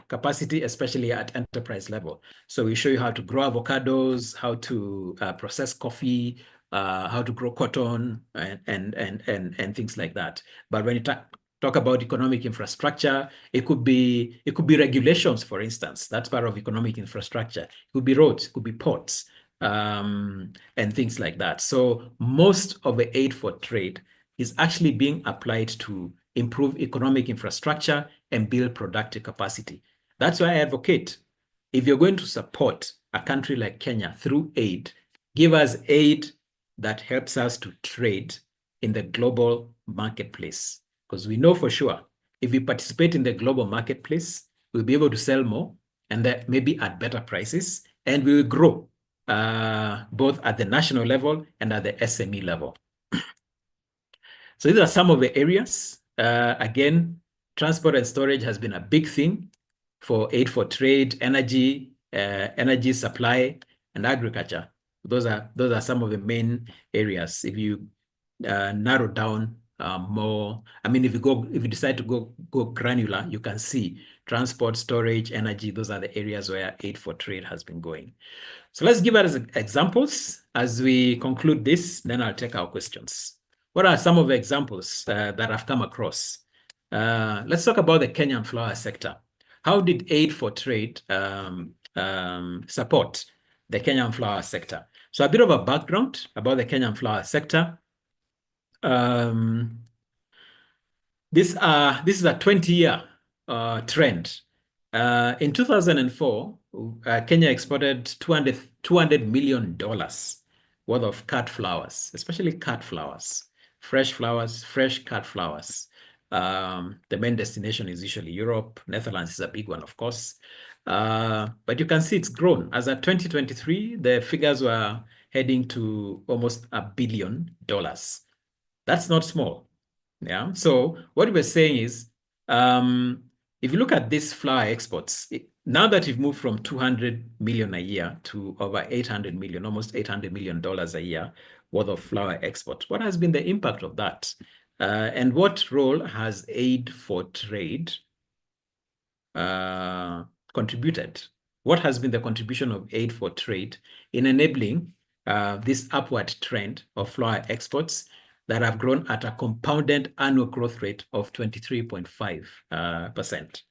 capacity, especially at enterprise level. So we show you how to grow avocados, how to process coffee, how to grow cotton, and things like that. But when you talk about economic infrastructure, it could be regulations, for instance. That's part of economic infrastructure. It could be roads, it could be ports, and things like that. So most of the aid for trade is actually being applied to improve economic infrastructure and build productive capacity. That's why I advocate, if you're going to support a country like Kenya through aid, give us aid that helps us to trade in the global marketplace. Because we know for sure, if we participate in the global marketplace, we'll be able to sell more, and that maybe at better prices, and we will grow both at the national level and at the SME level. So these are some of the areas. Again, transport and storage has been a big thing for aid for trade, energy, energy supply, and agriculture. Those are some of the main areas. If you narrow down more, I mean, if you decide to go granular, you can see transport, storage, energy. Those are the areas where aid for trade has been going. So let's give us examples as we conclude this. Then I'll take our questions. What are some of the examples that I've come across? Let's talk about the Kenyan flower sector. How did aid for trade support the Kenyan flower sector? So a bit of a background about the Kenyan flower sector. This is a 20-year trend. In 2004, Kenya exported $200 million worth of cut flowers, especially cut flowers, fresh cut flowers. The main destination is usually Europe. Netherlands is a big one, of course. But you can see it's grown. As of 2023, the figures were heading to almost $1 billion. That's not small. Yeah. So what we're saying is, if you look at these flower exports, now that we've moved from 200 million a year to over 800 million, almost $800 million a year worth of flower exports, what has been the impact of that? And what role has aid for trade contributed? What has been the contribution of aid for trade in enabling this upward trend of flower exports that have grown at a compounded annual growth rate of 23.5%?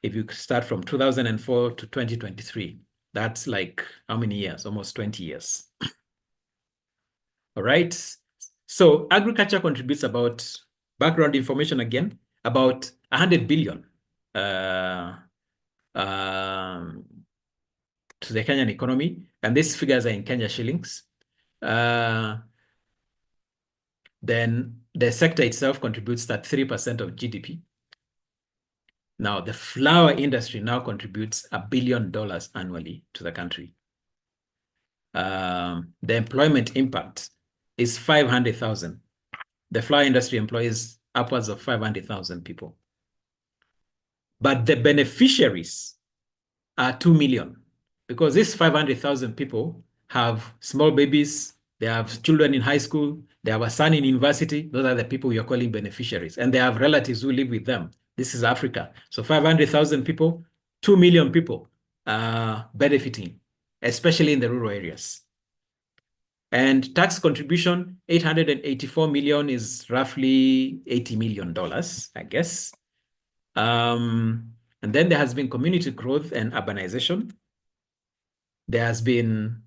If you start from 2004 to 2023, that's like how many years? Almost 20 years. All right. So agriculture contributes about, background information again, about 100 billion to the Kenyan economy. And these figures are in Kenya shillings. Then the sector itself contributes 3% of GDP. Now, the flower industry now contributes $1 billion annually to the country. The employment impact is 500,000. The flower industry employs upwards of 500,000 people. But the beneficiaries are 2 million, because these 500,000 people have small babies, they have children in high school, they have a son in university. Those are the people you're calling beneficiaries. And they have relatives who live with them. This is Africa. So 500,000 people, 2 million people are benefiting, especially in the rural areas. And tax contribution, 884 million is roughly $80 million, I guess. And then there has been community growth and urbanization. There has been,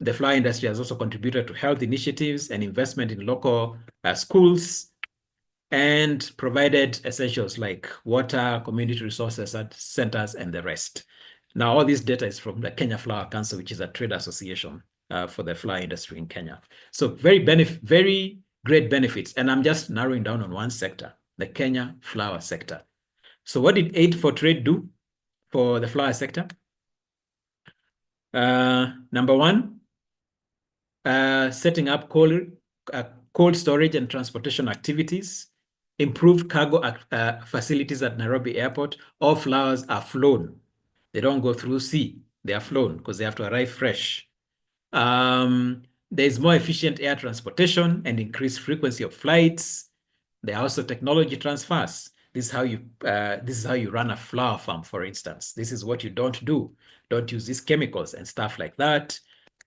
the flower industry has also contributed to health initiatives and investment in local schools, and provided essentials like water, community resources centers, and the rest. Now, all this data is from the Kenya Flower Council, which is a trade association for the flower industry in Kenya. So very great benefits. And I'm just narrowing down on one sector, the Kenya flower sector. So what did aid for trade do for the flower sector? Number one, setting up cold storage and transportation activities, improved cargo facilities at Nairobi Airport. All flowers are flown. They don't go through sea. They are flown because they have to arrive fresh. There's more efficient air transportation and increased frequency of flights. There are also technology transfers. This is how you run a flower farm, for instance. This is what you don't do. Don't use these chemicals and stuff like that.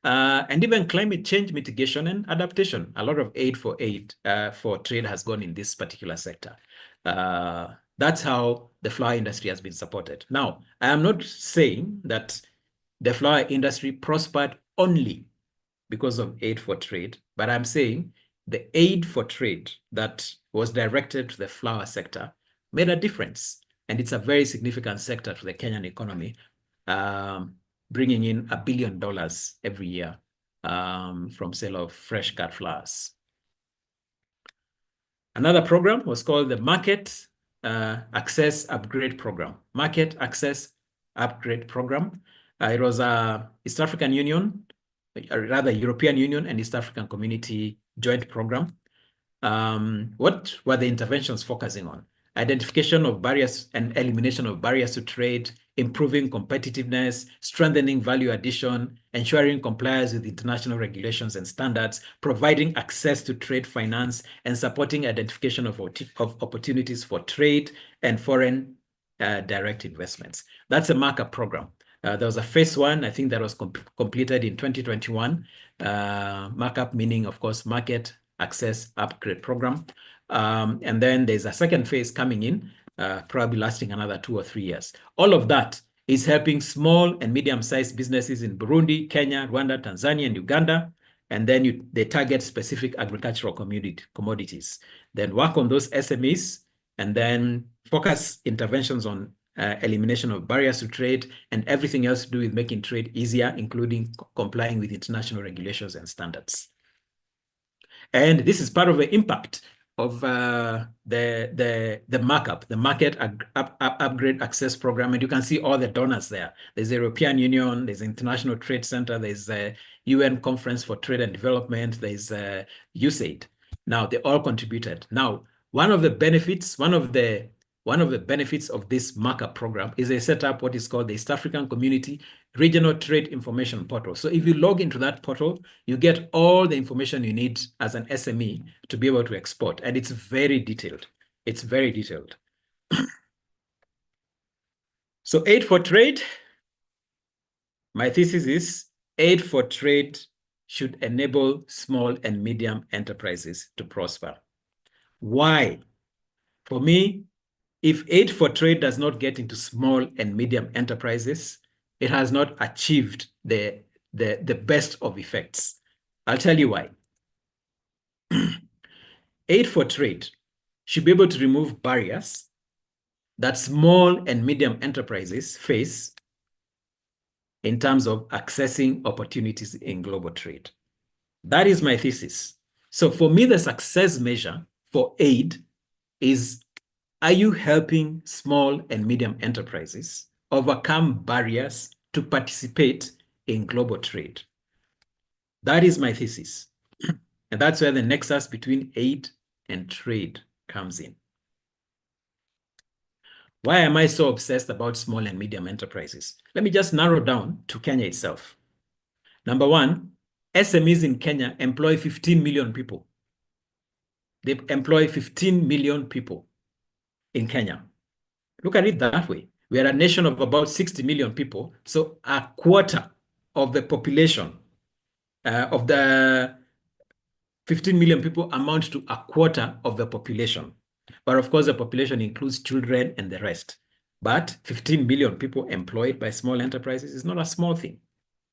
And even climate change mitigation and adaptation. A lot of aid for trade has gone in this particular sector. That's how the flower industry has been supported. Now, I am not saying that the flower industry prospered only because of aid for trade, but I'm saying the aid for trade that was directed to the flower sector made a difference. And it's a very significant sector to the Kenyan economy, bringing in $1 billion every year from sale of fresh cut flowers. Another program was called the Market Access Upgrade Program. Market Access Upgrade Program. It was a East African Union, or rather European Union and East African Community joint program. What were the interventions focusing on? Identification of barriers and elimination of barriers to trade, improving competitiveness, strengthening value addition, ensuring compliance with international regulations and standards, providing access to trade finance, and supporting identification of opportunities for trade and foreign direct investments. That's a markup program. There was a phase one, I think that was completed in 2021. Markup meaning, of course, market access upgrade program. And then there's a second phase coming in, probably lasting another 2 or 3 years. All of that is helping small and medium-sized businesses in Burundi, Kenya, Rwanda, Tanzania, and Uganda. And then they target specific agricultural commodities. Then work on those SMEs and then focus interventions on elimination of barriers to trade and everything else to do with making trade easier, including complying with international regulations and standards. And this is part of the impact of the markup, the market upgrade access program. And you can see all the donors there. There's the European Union, there's the International Trade Center, there's the UN Conference for Trade and Development, there's USAID. Now, they all contributed. Now, one of the benefits of this markup program is they set up what is called the East African Community Regional Trade Information Portal. So if you log into that portal, you get all the information you need as an SME to be able to export. And it's very detailed. It's very detailed. So aid for trade, my thesis is aid for trade should enable small and medium enterprises to prosper. Why? For me, if aid for trade does not get into small and medium enterprises, it has not achieved the best of effects. I'll tell you why. Aid for trade should be able to remove barriers that small and medium enterprises face in terms of accessing opportunities in global trade. That is my thesis. So for me, the success measure for aid is, are you helping small and medium enterprises overcome barriers to participate in global trade? That is my thesis. And that's where the nexus between aid and trade comes in. Why am I so obsessed about small and medium enterprises? Let me just narrow down to Kenya itself. Number one, SMEs in Kenya employ 15 million people. They employ 15 million people in Kenya. Look at it that way. We are a nation of about 60 million people. So a quarter of the population of the 15 million people amount to a quarter of the population. But of course, the population includes children and the rest. But 15 million people employed by small enterprises is not a small thing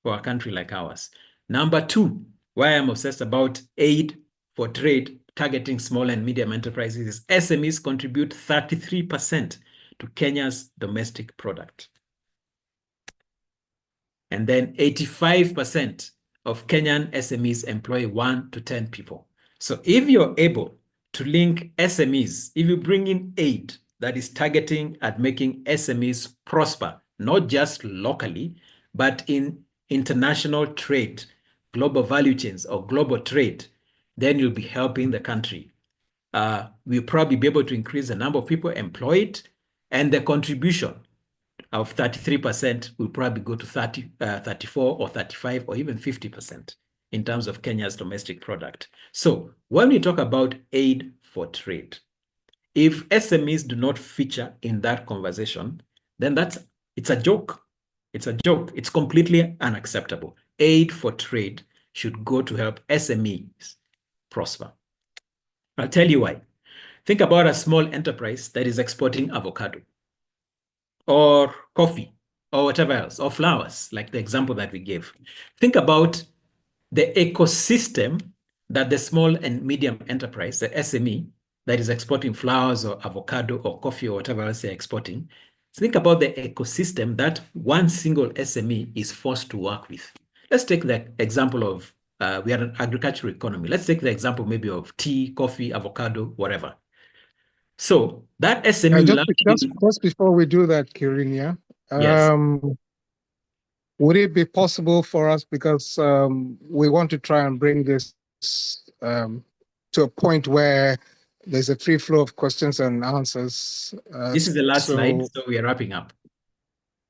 for a country like ours. Number two, why I'm obsessed about aid for trade targeting small and medium enterprises is SMEs contribute 33% to Kenya's domestic product. And then 85% of Kenyan SMEs employ 1 to 10 people. So if you're able to link SMEs, if you bring in aid that is targeting at making SMEs prosper, not just locally, but in international trade, global value chains or global trade, then you'll be helping the country. We'll probably be able to increase the number of people employed, and the contribution of 33% will probably go to 34 or 35 or even 50% in terms of Kenya's domestic product. So when we talk about aid for trade, if SMEs do not feature in that conversation, then it's a joke. It's a joke. It's completely unacceptable. Aid for trade should go to help SMEs prosper. I'll tell you why. Think about a small enterprise that is exporting avocado or coffee or whatever else, or flowers, like the example that we gave. Think about the ecosystem that the small and medium enterprise, the SME, that is exporting flowers or avocado or coffee or whatever else they're exporting. Think about the ecosystem that one single SME is forced to work with. Let's take the example of, we are an agricultural economy. Let's take the example maybe of tea, coffee, avocado, whatever. So that SME just before we do that, Kiriinya, yes. Would it be possible for us, because we want to try and bring this to a point where there's a free flow of questions and answers. This is the last slide, so we are wrapping up.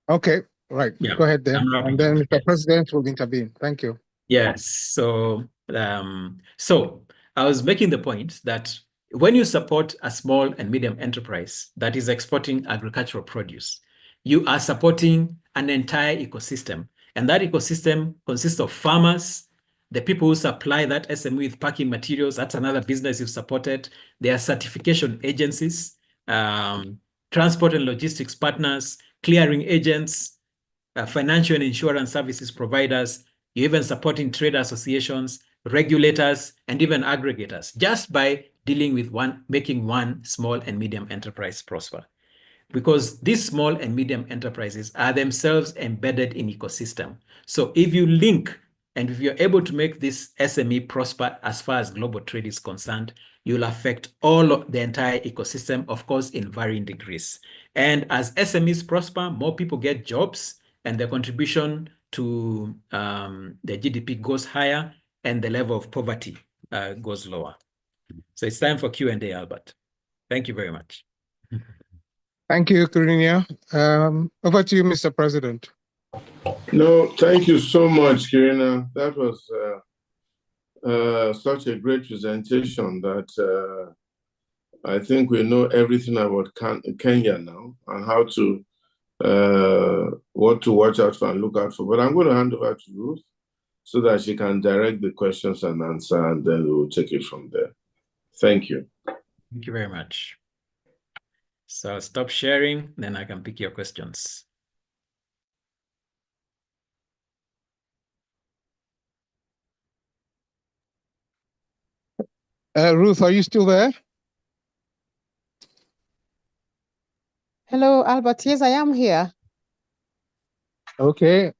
Okay, right. Yeah, Go ahead then. I'm wrapping And then up. Mr. Yes. President will intervene. Thank you. Yes. So I was making the point that when you support a small and medium enterprise that is exporting agricultural produce, you are supporting an entire ecosystem. And that ecosystem consists of farmers, the people who supply that SME with packing materials. That's another business you've supported. There are certification agencies, transport and logistics partners, clearing agents, financial and insurance services providers. You're even supporting trade associations, regulators, and even aggregators, just by dealing with making one small and medium enterprise prosper. Because these small and medium enterprises are themselves embedded in ecosystem. So if you link and if you're able to make this SME prosper as far as global trade is concerned, you'll affect all of the entire ecosystem, of course, in varying degrees. And as SMEs prosper, more people get jobs, and the contribution to the GDP goes higher, and the level of poverty goes lower. So it's time for Q&A, Albert. Thank you very much. Thank you, Kiriinya. Over to you, Mr. President. No, thank you so much, Kiriinya. That was such a great presentation that I think we know everything about Kenya now and how to what to watch out for and look out for. But I'm going to hand over to Ruth so that she can direct the questions and answer, and then we'll take it from there. Thank you. Thank you very much. So I'll stop sharing, then I can pick your questions. Ruth, are you still there? Hello, Albert. Yes, I am here. Okay.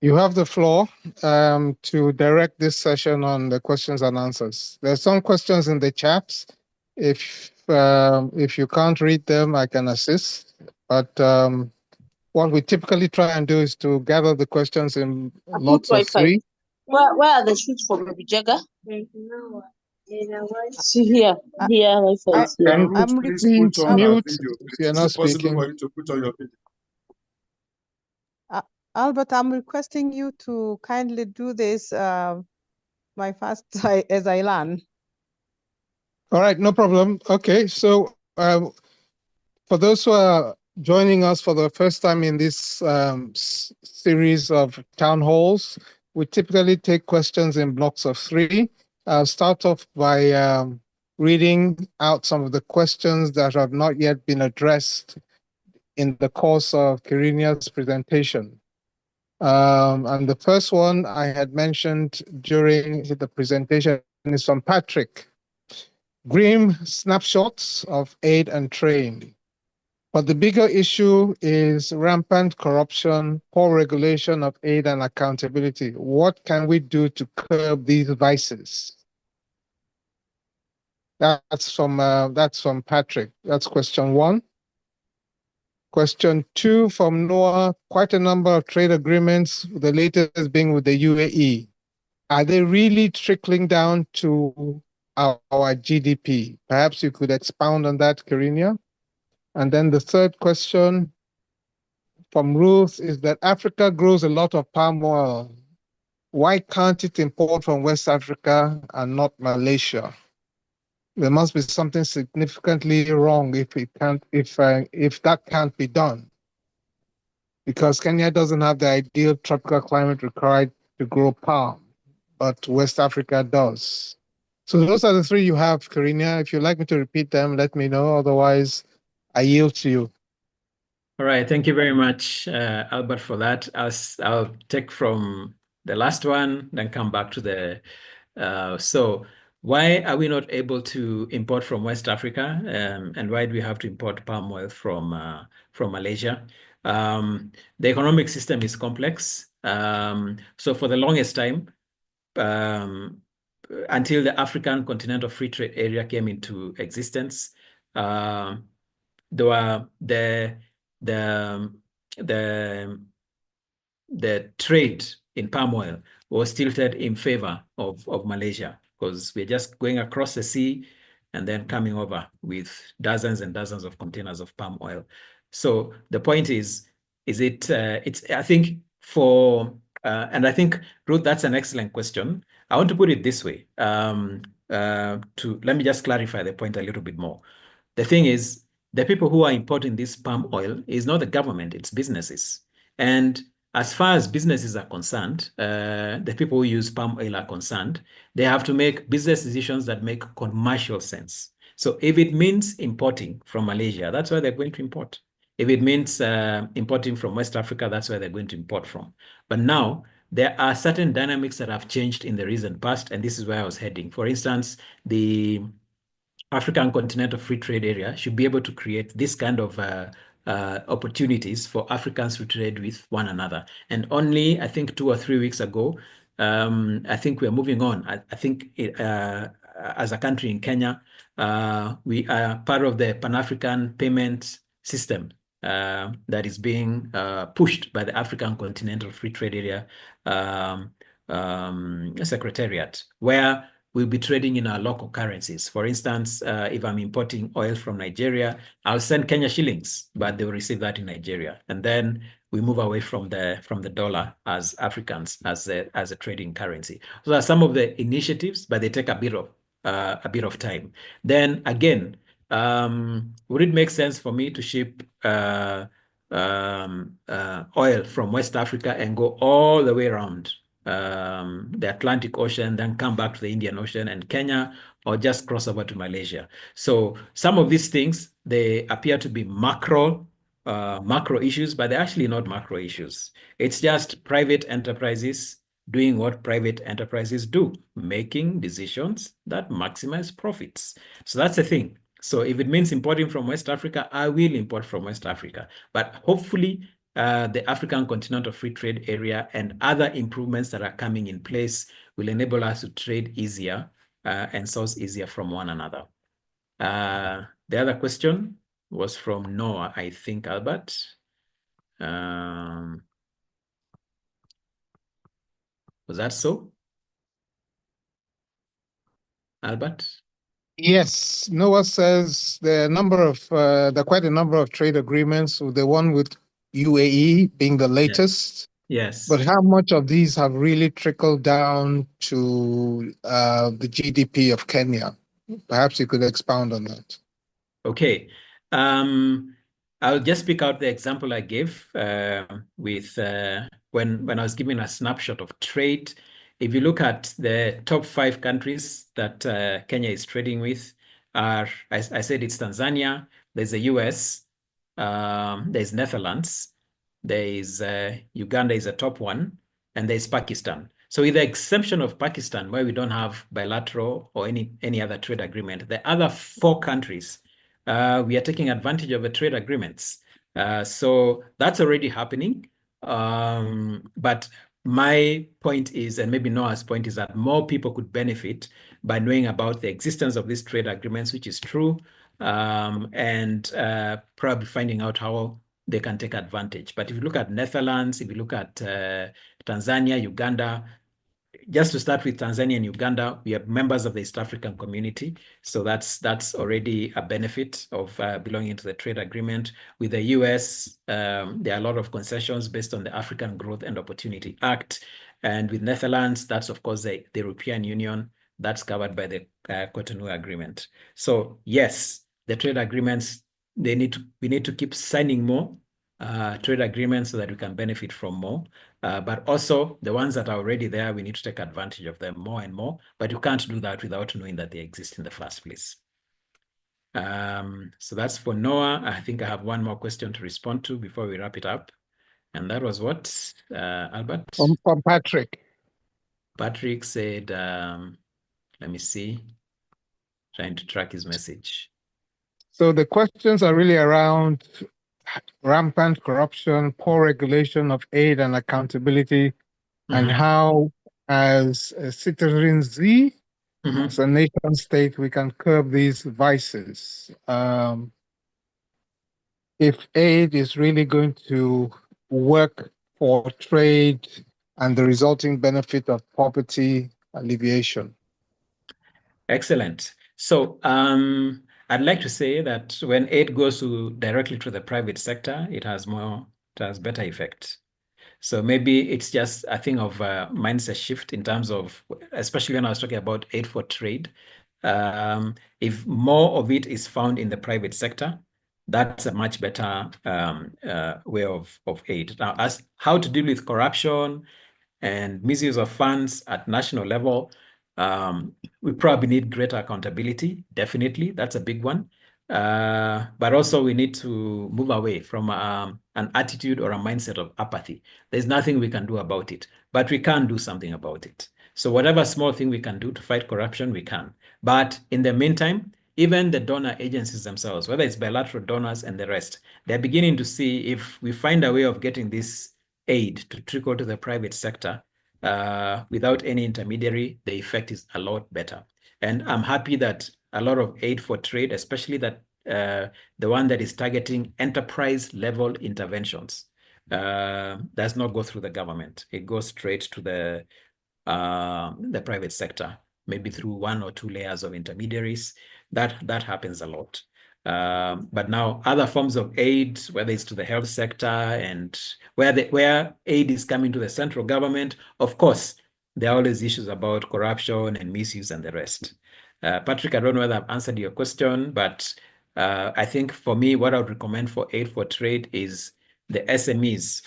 You have the floor to direct this session on the questions and answers. There's some questions in the chats. If you can't read them, I can assist. But what we typically try and do is to gather the questions in lots of three. Where are the shoots for Baby Jagger? See here, Wi-Fi. Can Please please put on mute video. if you're Is not it possible speaking? for you to put on your video? Albert, I'm requesting you to kindly do this my first as I learn. All right, no problem. Okay, so for those who are joining us for the first time in this series of town halls, we typically take questions in blocks of three. I'll start off by reading out some of the questions that have not yet been addressed in the course of Kiriinya's presentation. And the first one I had mentioned during the presentation is from Patrick. Grim snapshots of aid and trade. But the bigger issue is rampant corruption, poor regulation of aid and accountability. What can we do to curb these vices? That's from Patrick. That's question one. Question two from Noah, quite a number of trade agreements, the latest being with the UAE. Are they really trickling down to our GDP? Perhaps you could expound on that, Kiriinya. And then the third question from Ruth is that Africa grows a lot of palm oil. Why can't it import from West Africa and not Malaysia? There must be something significantly wrong if that can't be done, because Kenya doesn't have the ideal tropical climate required to grow palm, but West Africa does. So those are the three you have, Kiriinya. If you'd like me to repeat them, let me know. Otherwise, I yield to you. All right, thank you very much, Albert, for that. I'll take from the last one, then come back to the. So why are we not able to import from West Africa, and why do we have to import palm oil from Malaysia? The economic system is complex. So for the longest time, until the African Continental Free Trade Area came into existence, there were the trade in palm oil was tilted in favor of Malaysia, because we're just going across the sea and then coming over with dozens and dozens of containers of palm oil. So the point is, Is it, I think for, and I think, Ruth, that's an excellent question. I want to put it this way, let me just clarify the point a little bit more. The thing is, the people who are importing this palm oil is not the government, it's businesses. And as far as businesses are concerned, the people who use palm oil are concerned, they have to make business decisions that make commercial sense. So if it means importing from Malaysia, that's where they're going to import. If it means importing from West Africa, that's where they're going to import from. But now, there are certain dynamics that have changed in the recent past, and this is where I was heading. For instance, the African Continental Free Trade Area should be able to create this kind of opportunities for Africans to trade with one another. And only, I think, 2 or 3 weeks ago, I think we're moving on. I think as a country in Kenya, we are part of the Pan-African payment system that is being pushed by the African Continental Free Trade Area Secretariat, where we'll be trading in our local currencies. For instance, if I'm importing oil from Nigeria, I'll send Kenya shillings, but they will receive that in Nigeria. And then we move away from the dollar as Africans as a trading currency. So there are some of the initiatives, but they take a bit of time. Then again, would it make sense for me to ship oil from West Africa and go all the way around the Atlantic Ocean, then come back to the Indian Ocean and Kenya, or just cross over to Malaysia? So some of these things, they appear to be macro issues, but they're actually not macro issues. It's just private enterprises doing what private enterprises do, making decisions that maximize profits. So that's the thing. So if it means importing from West Africa, I will import from West Africa. But hopefully, the African Continental Free Trade Area and other improvements that are coming in place will enable us to trade easier and source easier from one another. The other question was from Noah, I think, Albert. Was that so? Albert? Yes, Noah says there are quite a number of trade agreements, with the one with UAE being the latest. Yes. But how much of these have really trickled down to the GDP of Kenya? Perhaps you could expound on that. Okay. I'll just pick out the example I gave with when I was giving a snapshot of trade. If you look at the top 5 countries that Kenya is trading with, I said it's Tanzania, there's the US, there's Netherlands, there's Uganda is a top one, and there's Pakistan. So with the exception of Pakistan, where we don't have bilateral or any other trade agreement, the other 4 countries, we are taking advantage of the trade agreements. So that's already happening. But my point is, and maybe Noah's point is, that more people could benefit by knowing about the existence of these trade agreements, which is true, and probably finding out how they can take advantage. But if you look at Netherlands, if you look at Tanzania, Uganda, just to start with Tanzania and Uganda, we are members of the East African community. So that's already a benefit of belonging to the trade agreement. With the US, there are a lot of concessions based on the African Growth and Opportunity Act. And with Netherlands, that's of course the European Union, that's covered by the Cotonou Agreement. So yes, the trade agreements, we need to keep signing more trade agreements so that we can benefit from more. But also the ones that are already there, we need to take advantage of them more and more. But you can't do that without knowing that they exist in the first place. So that's for Noah. I think I have one more question to respond to before we wrap it up. And that was what, Albert? From Patrick. Patrick said, let me see, trying to track his message. So the questions are really around rampant corruption, poor regulation of aid and accountability, and how, as a citizenry, as a nation state, we can curb these vices. If aid is really going to work for trade and the resulting benefit of poverty alleviation. Excellent. So I'd like to say that when aid goes directly to the private sector, it has more It has better effect. So maybe it's just a thing of mindset shift in terms of, especially when I was talking about aid for trade. If more of it is found in the private sector, that's a much better way of aid. Now, as how to deal with corruption and misuse of funds at national level, we probably need greater accountability. Definitely, that's a big one. But also we need to move away from an attitude or a mindset of apathy. There's nothing we can do about it, but we can do something about it. So whatever small thing we can do to fight corruption, we can. But in the meantime, even the donor agencies themselves, whether it's bilateral donors and the rest, they're beginning to see if we find a way of getting this aid to trickle to the private sector without any intermediary, the effect is a lot better. And I'm happy that a lot of aid for trade, especially that the one that is targeting enterprise level interventions, does not go through the government. It goes straight to the private sector, maybe through 1 or 2 layers of intermediaries. That happens a lot. But now other forms of aid, whether it's to the health sector and where aid is coming to the central government, of course, there are always issues about corruption and misuse and the rest. Patrick, I don't know whether I've answered your question, but I think for me, what I would recommend for aid for trade is the SMEs.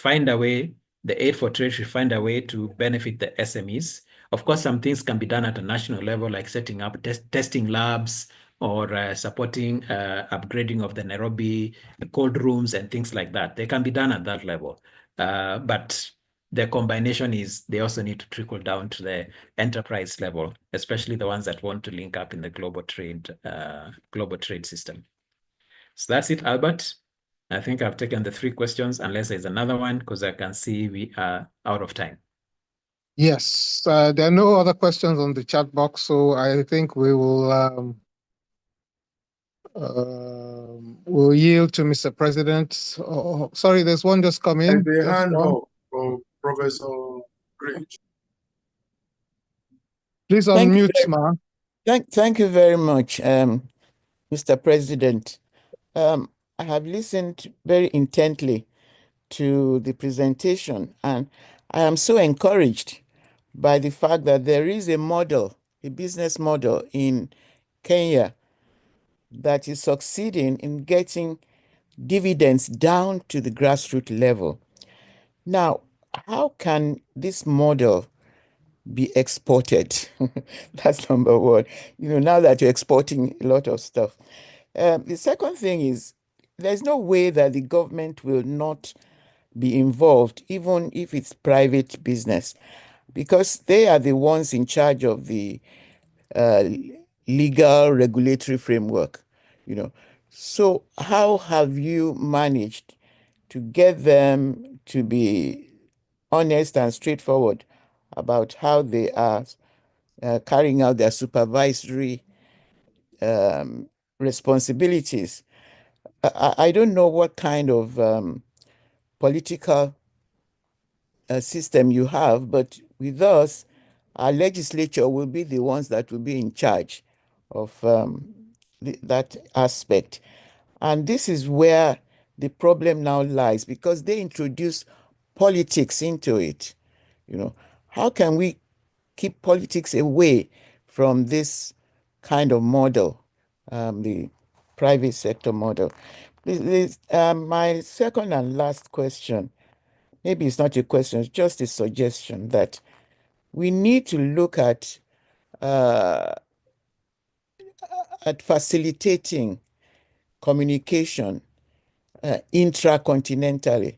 The aid for trade should find a way to benefit the SMEs. Of course, some things can be done at a national level, like setting up testing labs or supporting upgrading of the Nairobi cold rooms and things like that. They can be done at that level. But the combination is they also need to trickle down to the enterprise level, especially the ones that want to link up in the global trade system. So that's it, Albert. I think I've taken the 3 questions, unless there's another one, because I can see we are out of time. Yes, there are no other questions on the chat box, so I think we will we'll yield to Mr. President. Oh, sorry, there's one just come in. The hand up for Professor Grinch. Please unmute, ma. Thank you very much, Mr. President. I have listened very intently to the presentation, and I am so encouraged by the fact that there is a business model in Kenya that is succeeding in getting dividends down to the grassroots level. Now, how can this model be exported? That's number one. Now that you're exporting a lot of stuff. The second thing is, there's no way that the government will not be involved, even if it's private business, because they are the ones in charge of the legal regulatory framework. So how have you managed to get them to be honest and straightforward about how they are carrying out their supervisory responsibilities? I don't know what kind of political system you have, but with us, our legislature will be the ones that will be in charge of that aspect. And this is where the problem now lies, because they introduce politics into it. How can we keep politics away from this kind of model, the private sector model? My second and last question, maybe it's not a question, it's just a suggestion, that we need to look at facilitating communication intracontinentally,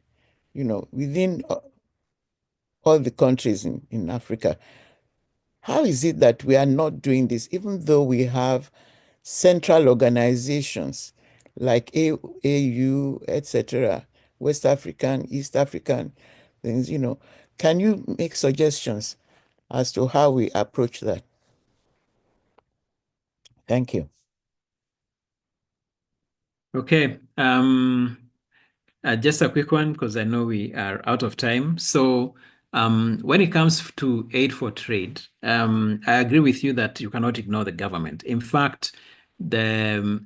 within all the countries in Africa. How is it that we are not doing this, even though we have central organizations like AU, etc., West African, East African things? Can you make suggestions as to how we approach that? Thank you. Okay. Just a quick one, because I know we are out of time. So when it comes to aid for trade, I agree with you that you cannot ignore the government. In fact, the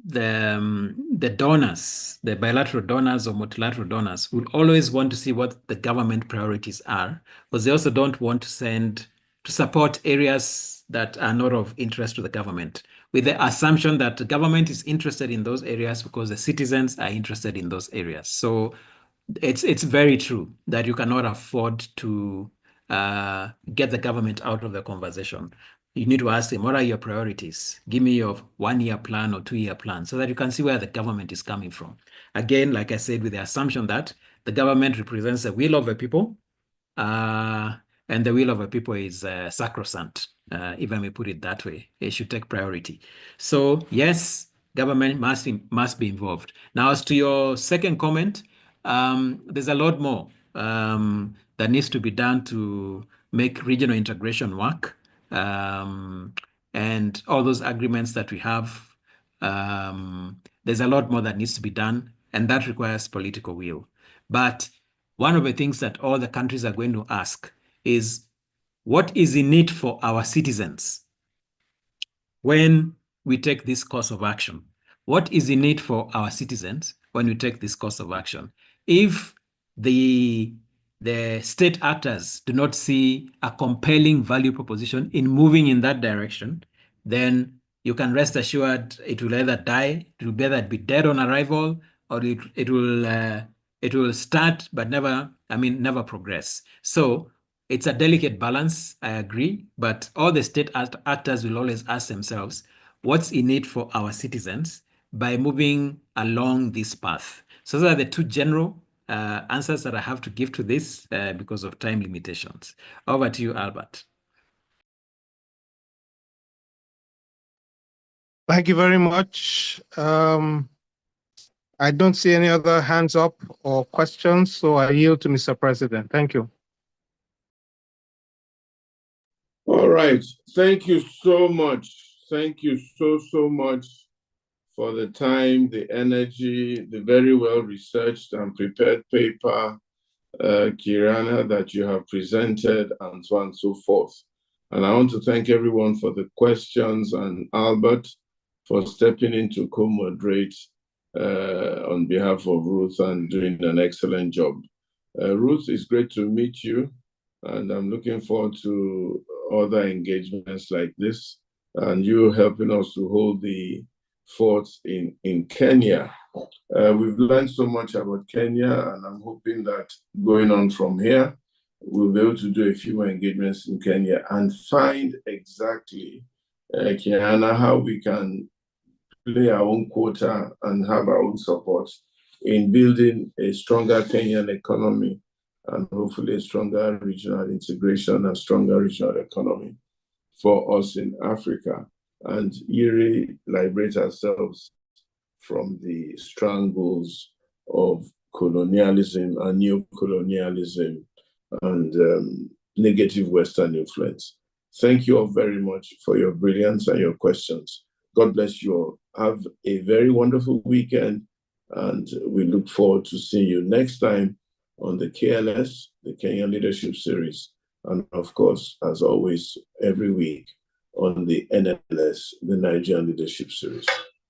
the donors, the bilateral donors or multilateral donors, will always want to see what the government priorities are, because they also don't want to support areas that are not of interest to the government, with the assumption that the government is interested in those areas because the citizens are interested in those areas. So it's very true that you cannot afford to get the government out of the conversation. You need to ask them, what are your priorities? Give me your 1-year plan or 2-year plan so that you can see where the government is coming from. Again, like I said, with the assumption that the government represents the will of the people, and the will of the people is sacrosanct, if I may put it that way. It should take priority. So yes, government must be involved. Now, as to your second comment, there's a lot more that needs to be done to make regional integration work. And all those agreements that we have, there's a lot more that needs to be done, and that requires political will. But one of the things that all the countries are going to ask is, what is in it for our citizens when we take this course of action? What is in it for our citizens when we take this course of action? If the state actors do not see a compelling value proposition in moving in that direction, then you can rest assured it will either die, it will either be dead on arrival, or it will start but never progress. So it's a delicate balance, I agree, but all the state actors will always ask themselves, what's in it for our citizens by moving along this path? So those are the two general answers that I have to give to this because of time limitations. Over to you, Albert. Thank you very much. I don't see any other hands up or questions, so I yield to Mr. President. Thank you. All right. Thank you so much. Thank you so much for the time, the energy, the very well researched and prepared paper, Kiriinya, that you have presented, and so on and so forth. And I want to thank everyone for the questions, and Albert for stepping in to co-moderate on behalf of Ruth and doing an excellent job. Ruth, it's great to meet you, and I'm looking forward to other engagements like this, and you helping us to hold the fort in Kenya. We've learned so much about Kenya, and I'm hoping that going on from here, we'll be able to do a few more engagements in Kenya and find exactly, Kiriinya, how we can play our own quota and have our own support in building a stronger Kenyan economy and hopefully a stronger regional integration and stronger regional economy for us in Africa, and really liberate ourselves from the strangles of colonialism and neo-colonialism and negative Western influence. Thank you all very much for your brilliance and your questions. God bless you all. Have a very wonderful weekend, and we look forward to seeing you next time on the KLS, the Kenyan Leadership Series, and of course, as always, every week on the NLS, the Nigerian Leadership Series.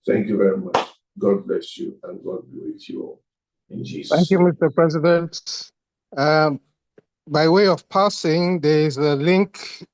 Thank you very much. God bless you, and God be with you all. In Jesus' Thank you, name. Mr. President. By way of passing, there is a link